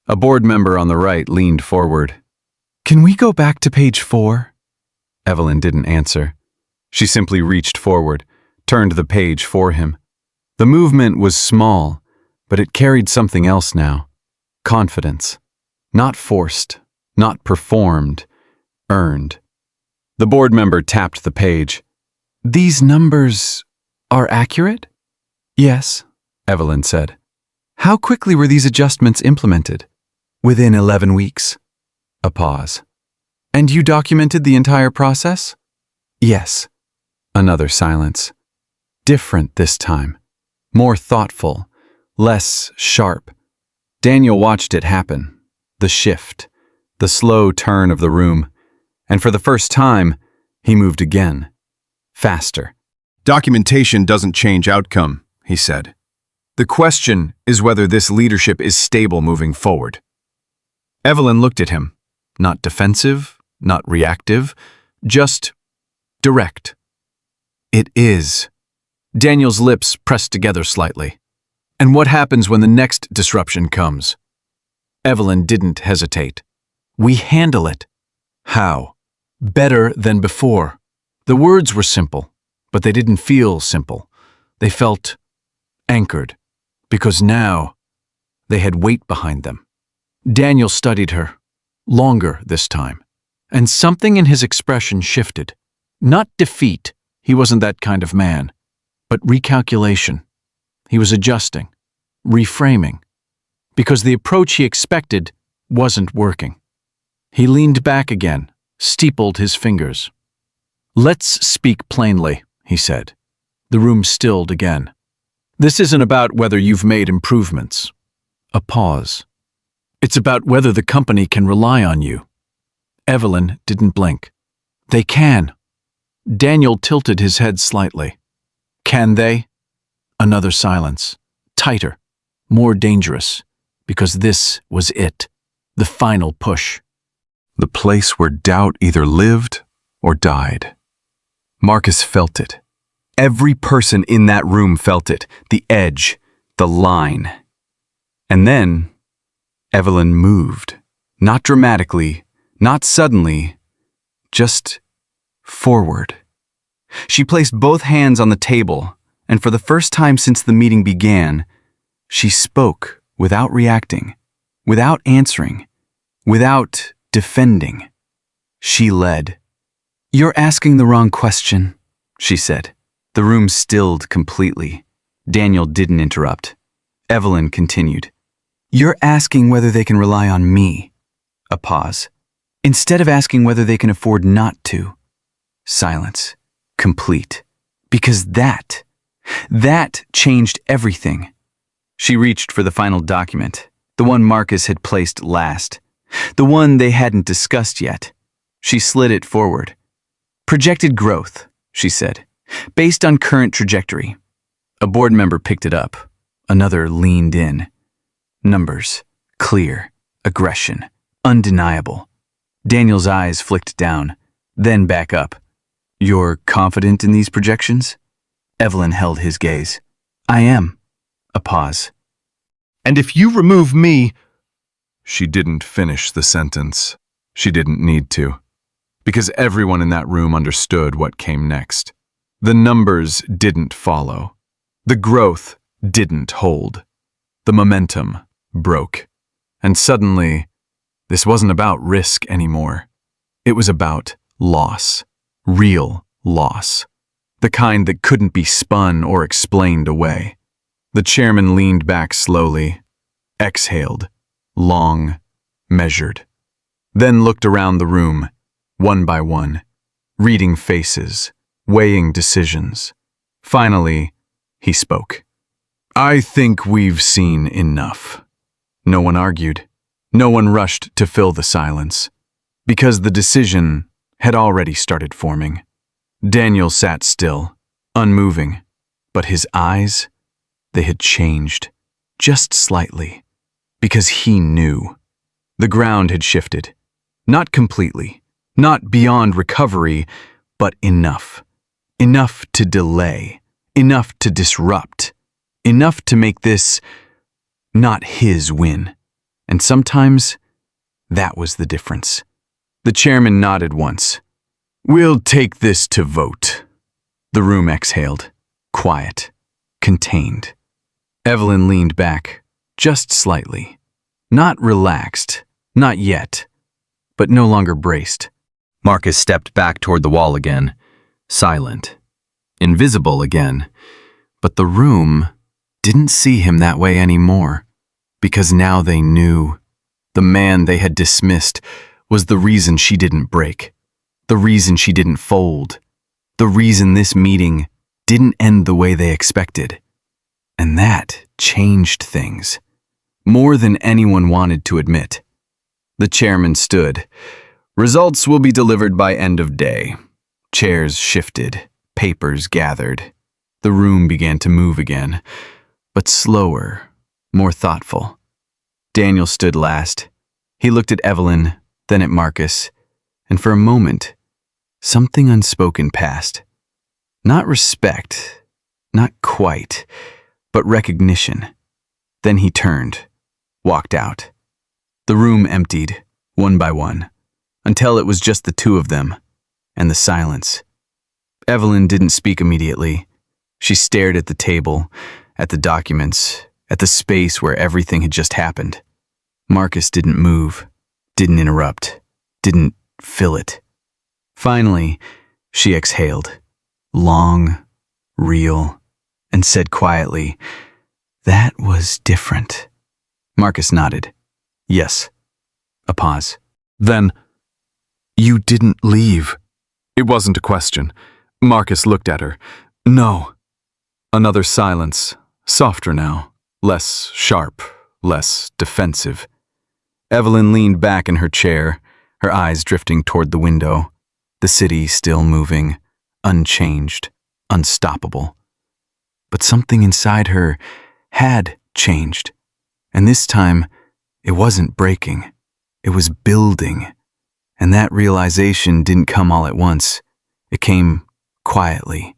A board member on the right leaned forward. "Can we go back to page 4? Evelyn didn't answer. She simply reached forward, turned the page for him. The movement was small, but it carried something else now. Confidence. Not forced, not performed, earned. The board member tapped the page. "These numbers are accurate?" "Yes," Evelyn said. "How quickly were these adjustments implemented?" "Within 11 weeks. A pause. "And you documented the entire process?" "Yes." Another silence. Different this time. More thoughtful. Less sharp. Daniel watched it happen. The shift. The slow turn of the room. And for the first time, he moved again. Faster. "Documentation doesn't change outcome," he said. "The question is whether this leadership is stable moving forward." Evelyn looked at him. Not defensive, not reactive, just direct. "It is." Daniel's lips pressed together slightly. "And what happens when the next disruption comes?" Evelyn didn't hesitate. "We handle it." "How?" "Better than before." The words were simple, but they didn't feel simple. They felt anchored, because now they had weight behind them. Daniel studied her, longer this time, and something in his expression shifted. Not defeat, he wasn't that kind of man, but recalculation. He was adjusting, reframing, because the approach he expected wasn't working. He leaned back again, steepled his fingers. "Let's speak plainly," he said. The room stilled again. "This isn't about whether you've made improvements." A pause. "It's about whether the company can rely on you." Evelyn didn't blink. "They can." Daniel tilted his head slightly. "Can they?" Another silence. Tighter. More dangerous. Because this was it. The final push. The place where doubt either lived or died. Marcus felt it. Every person in that room felt it, the edge, the line. And then, Evelyn moved. Not dramatically, not suddenly, just forward. She placed both hands on the table, and for the first time since the meeting began, she spoke without reacting, without answering, without defending. She led. "You're asking the wrong question," she said. The room stilled completely. Daniel didn't interrupt. Evelyn continued. "You're asking whether they can rely on me." A pause. "Instead of asking whether they can afford not to." Silence. Complete. Because that changed everything. She reached for the final document, the one Marcus had placed last, the one they hadn't discussed yet. She slid it forward. "Projected growth," she said, "based on current trajectory." A board member picked it up. Another leaned in. Numbers. Clear. Aggression. Undeniable. Daniel's eyes flicked down, then back up. "You're confident in these projections?" Evelyn held his gaze. "I am." A pause. And if you remove me, She didn't finish the sentence. She didn't need to. Because everyone in that room understood what came next. The numbers didn't follow. The growth didn't hold. The momentum broke. And suddenly, this wasn't about risk anymore. It was about loss. Real loss. The kind that couldn't be spun or explained away. The chairman leaned back slowly, exhaled, long, measured, then looked around the room, one by one, reading faces, weighing decisions. Finally, he spoke. "I think we've seen enough." No one argued. No one rushed to fill the silence, because the decision had already started forming. Daniel sat still, unmoving, but his eyes, they had changed, just slightly, because he knew. The ground had shifted, not completely, not beyond recovery, but enough. Enough to delay, enough to disrupt, enough to make this not his win. And sometimes, that was the difference. The chairman nodded once. "We'll take this to vote." The room exhaled, quiet, contained. Evelyn leaned back, just slightly. Not relaxed, not yet, but no longer braced. Marcus stepped back toward the wall again, silent, invisible again. But the room didn't see him that way anymore, because now they knew. The man they had dismissed was the reason she didn't break, the reason she didn't fold, the reason this meeting didn't end the way they expected. And that changed things, more than anyone wanted to admit. The chairman stood. "Results will be delivered by end of day." Chairs shifted, papers gathered. The room began to move again, but slower, more thoughtful. Daniel stood last. He looked at Evelyn, then at Marcus, and for a moment, something unspoken passed. Not respect, not quite, but recognition. Then he turned, walked out. The room emptied, one by one, until it was just the two of them, and the silence. Evelyn didn't speak immediately. She stared at the table, at the documents, at the space where everything had just happened. Marcus didn't move, didn't interrupt, didn't fill it. Finally, she exhaled, long, real, and said quietly, "That was different." Marcus nodded. "Yes." A pause. Then, "You didn't leave." It wasn't a question. Marcus looked at her. "No." Another silence, softer now, less sharp, less defensive. Evelyn leaned back in her chair, her eyes drifting toward the window, the city still moving, unchanged, unstoppable. But something inside her had changed, and this time it wasn't breaking, it was building. And that realization didn't come all at once. It came quietly,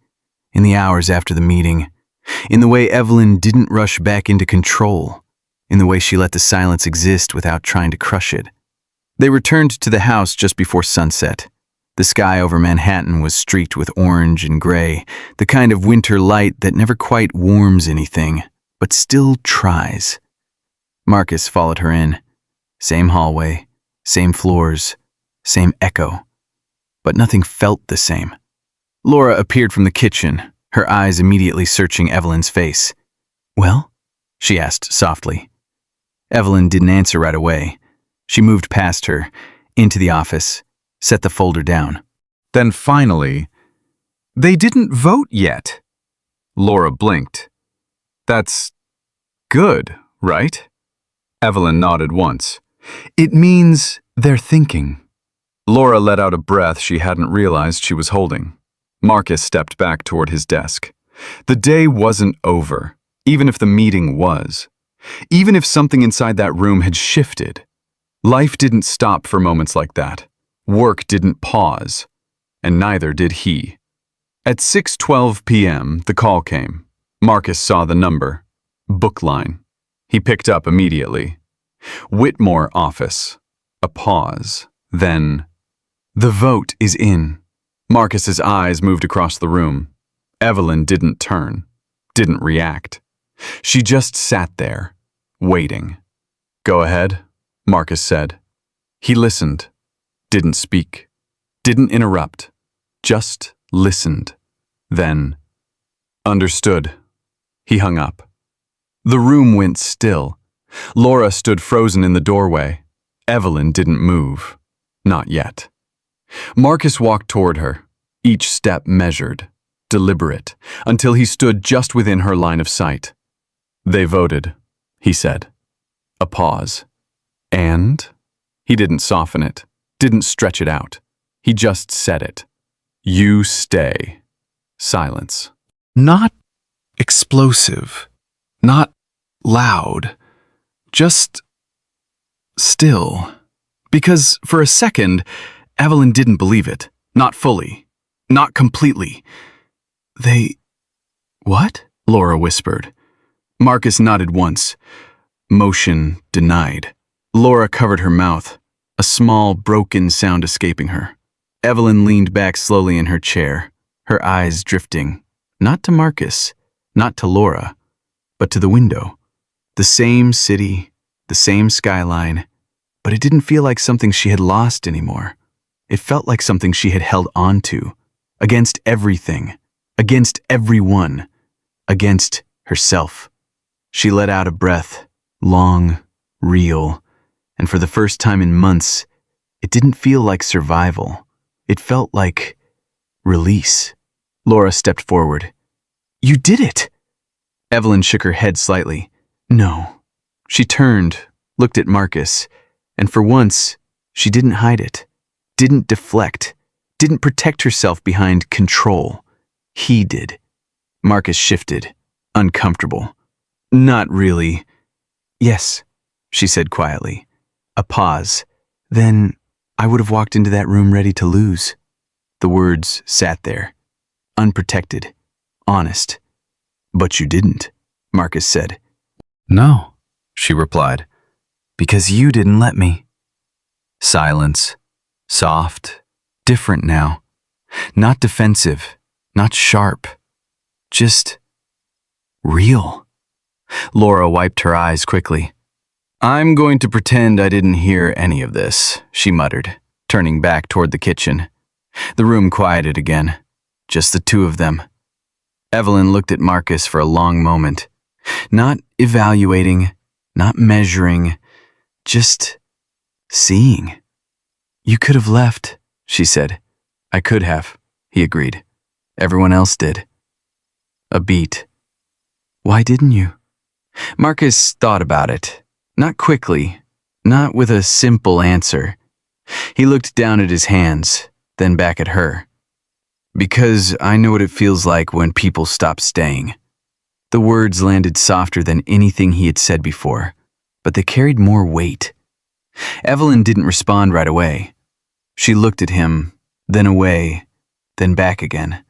in the hours after the meeting, in the way Evelyn didn't rush back into control, in the way she let the silence exist without trying to crush it. They returned to the house just before sunset. The sky over Manhattan was streaked with orange and gray, the kind of winter light that never quite warms anything, but still tries. Marcus followed her in. Same hallway, same floors, same echo. But nothing felt the same. Laura appeared from the kitchen, her eyes immediately searching Evelyn's face. "Well?" she asked softly. Evelyn didn't answer right away. She moved past her, into the office, set the folder down. Then finally, "They didn't vote yet." Laura blinked. "That's good, right?" Evelyn nodded once. "It means they're thinking." Laura let out a breath she hadn't realized she was holding. Marcus stepped back toward his desk. The day wasn't over, even if the meeting was. Even if something inside that room had shifted. Life didn't stop for moments like that. Work didn't pause. And neither did he. At 6:12 p.m., the call came. Marcus saw the number. Bookline. He picked up immediately. Whitmore office. A pause. Then, "The vote is in." Marcus's eyes moved across the room. Evelyn didn't turn, didn't react. She just sat there, waiting. "Go ahead," Marcus said. He listened, didn't speak, didn't interrupt, just listened. Then, "Understood." He hung up. The room went still. Laura stood frozen in the doorway. Evelyn didn't move. Not yet. Marcus walked toward her, each step measured, deliberate, until he stood just within her line of sight. "They voted," he said. A pause. "And?" He didn't soften it, didn't stretch it out. He just said it. "You stay." Silence. Not explosive, not loud, just still. Because for a second, Evelyn didn't believe it. Not fully. Not completely. "They... what?" Laura whispered. Marcus nodded once. Motion denied. Laura covered her mouth, a small, broken sound escaping her. Evelyn leaned back slowly in her chair, her eyes drifting, not to Marcus, not to Laura, but to the window. The same city, the same skyline, but it didn't feel like something she had lost anymore. It felt like something she had held on to, against everything, against everyone, against herself. She let out a breath, long, real, and for the first time in months, it didn't feel like survival. It felt like release. Laura stepped forward. "You did it!" Evelyn shook her head slightly. "No." She turned, looked at Marcus, and for once, she didn't hide it, didn't deflect, didn't protect herself behind control. He did. Marcus shifted, uncomfortable. "Not really." "Yes," she said quietly. A pause. "Then I would have walked into that room ready to lose." The words sat there, unprotected, honest. "But you didn't," Marcus said. "No," she replied, "because you didn't let me." Silence. Soft. Different now. Not defensive. Not sharp. Just real. Laura wiped her eyes quickly. "I'm going to pretend I didn't hear any of this," she muttered, turning back toward the kitchen. The room quieted again. Just the two of them. Evelyn looked at Marcus for a long moment. Not evaluating, not measuring, just seeing. "You could have left," she said. "I could have," he agreed. "Everyone else did." A beat. "Why didn't you?" Marcus thought about it. Not quickly, not with a simple answer. He looked down at his hands, then back at her. "Because I know what it feels like when people stop staying." The words landed softer than anything he had said before, but they carried more weight. Evelyn didn't respond right away. She looked at him, then away, then back again.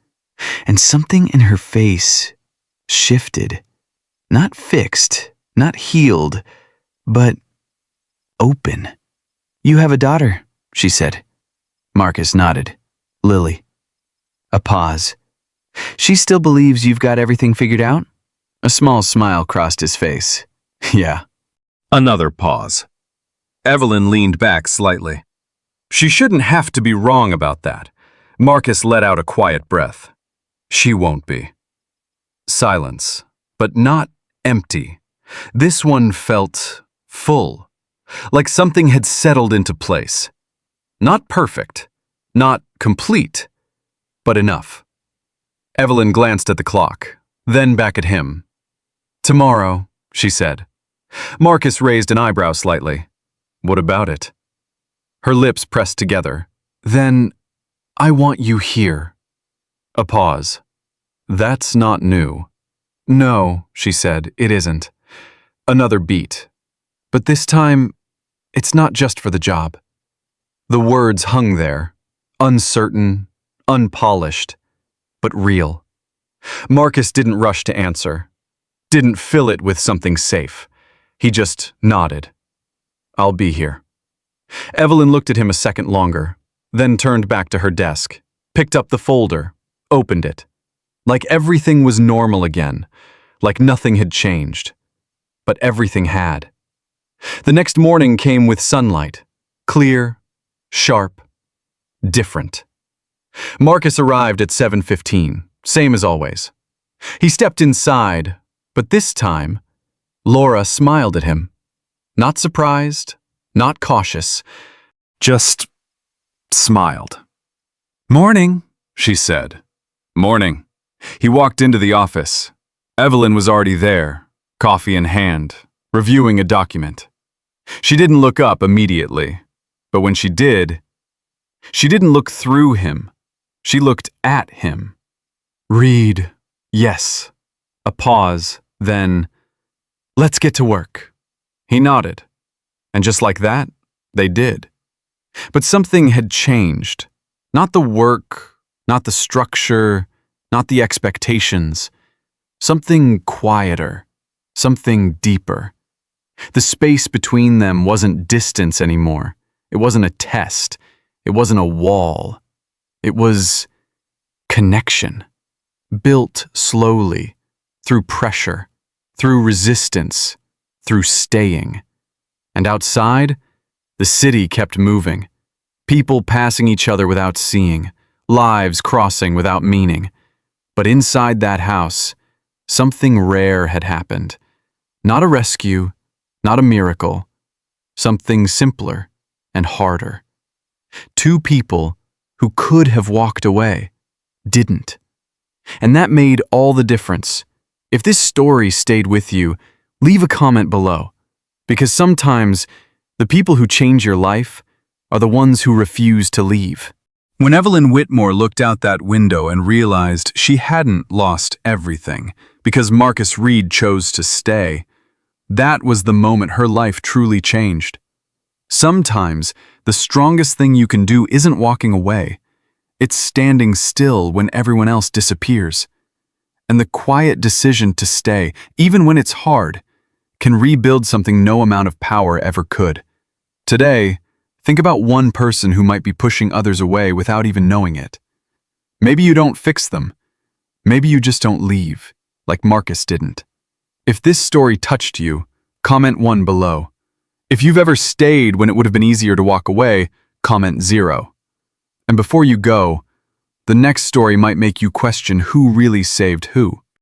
And something in her face shifted. Not fixed, not healed, but open. "You have a daughter," she said. Marcus nodded. "Lily." A pause. "She still believes you've got everything figured out?" A small smile crossed his face. "Yeah." Another pause. Evelyn leaned back slightly. She shouldn't have to be wrong about that. Marcus let out a quiet breath. She won't be. Silence, but not empty. This one felt full, like something had settled into place. Not perfect, not complete, but enough. Evelyn glanced at the clock, then back at him. "Tomorrow," she said. Marcus raised an eyebrow slightly. "What about it?" Her lips pressed together. "Then, I want you here." A pause. "That's not new." "No," she said, "it isn't." Another beat. "But this time, it's not just for the job." The words hung there, uncertain, unpolished, but real. Marcus didn't rush to answer, didn't fill it with something safe. He just nodded. "I'll be here." Evelyn looked at him a second longer, then turned back to her desk, picked up the folder, opened it. Like everything was normal again, like nothing had changed. But everything had. The next morning came with sunlight, clear, sharp, different. Marcus arrived at 7:15, same as always. He stepped inside, but this time, Laura smiled at him. Not surprised, not cautious, just smiled. "Morning," she said. "Morning." He walked into the office. Evelyn was already there, coffee in hand, reviewing a document. She didn't look up immediately, but when she didn't look through him. She looked at him. "Read, yes." A pause, then, "Let's get to work." He nodded, and just like that, they did. But something had changed. Not the work, not the structure, not the expectations. Something quieter, something deeper. The space between them wasn't distance anymore. It wasn't a test. It wasn't a wall. It was connection, built slowly, through pressure, through resistance, through staying. And outside, the city kept moving. People passing each other without seeing, lives crossing without meaning. But inside that house, something rare had happened. Not a rescue, not a miracle. Something simpler and harder. Two people who could have walked away, didn't. And that made all the difference. If this story stayed with you, leave a comment below. Because sometimes, the people who change your life are the ones who refuse to leave. When Evelyn Whitmore looked out that window and realized she hadn't lost everything because Marcus Reed chose to stay, that was the moment her life truly changed. Sometimes, the strongest thing you can do isn't walking away. It's standing still when everyone else disappears. And the quiet decision to stay, even when it's hard, can rebuild something no amount of power ever could. Today, think about one person who might be pushing others away without even knowing it. Maybe you don't fix them. Maybe you just don't leave, like Marcus didn't. If this story touched you, comment 1 below. If you've ever stayed when it would have been easier to walk away, comment 0. And before you go, the next story might make you question who really saved who.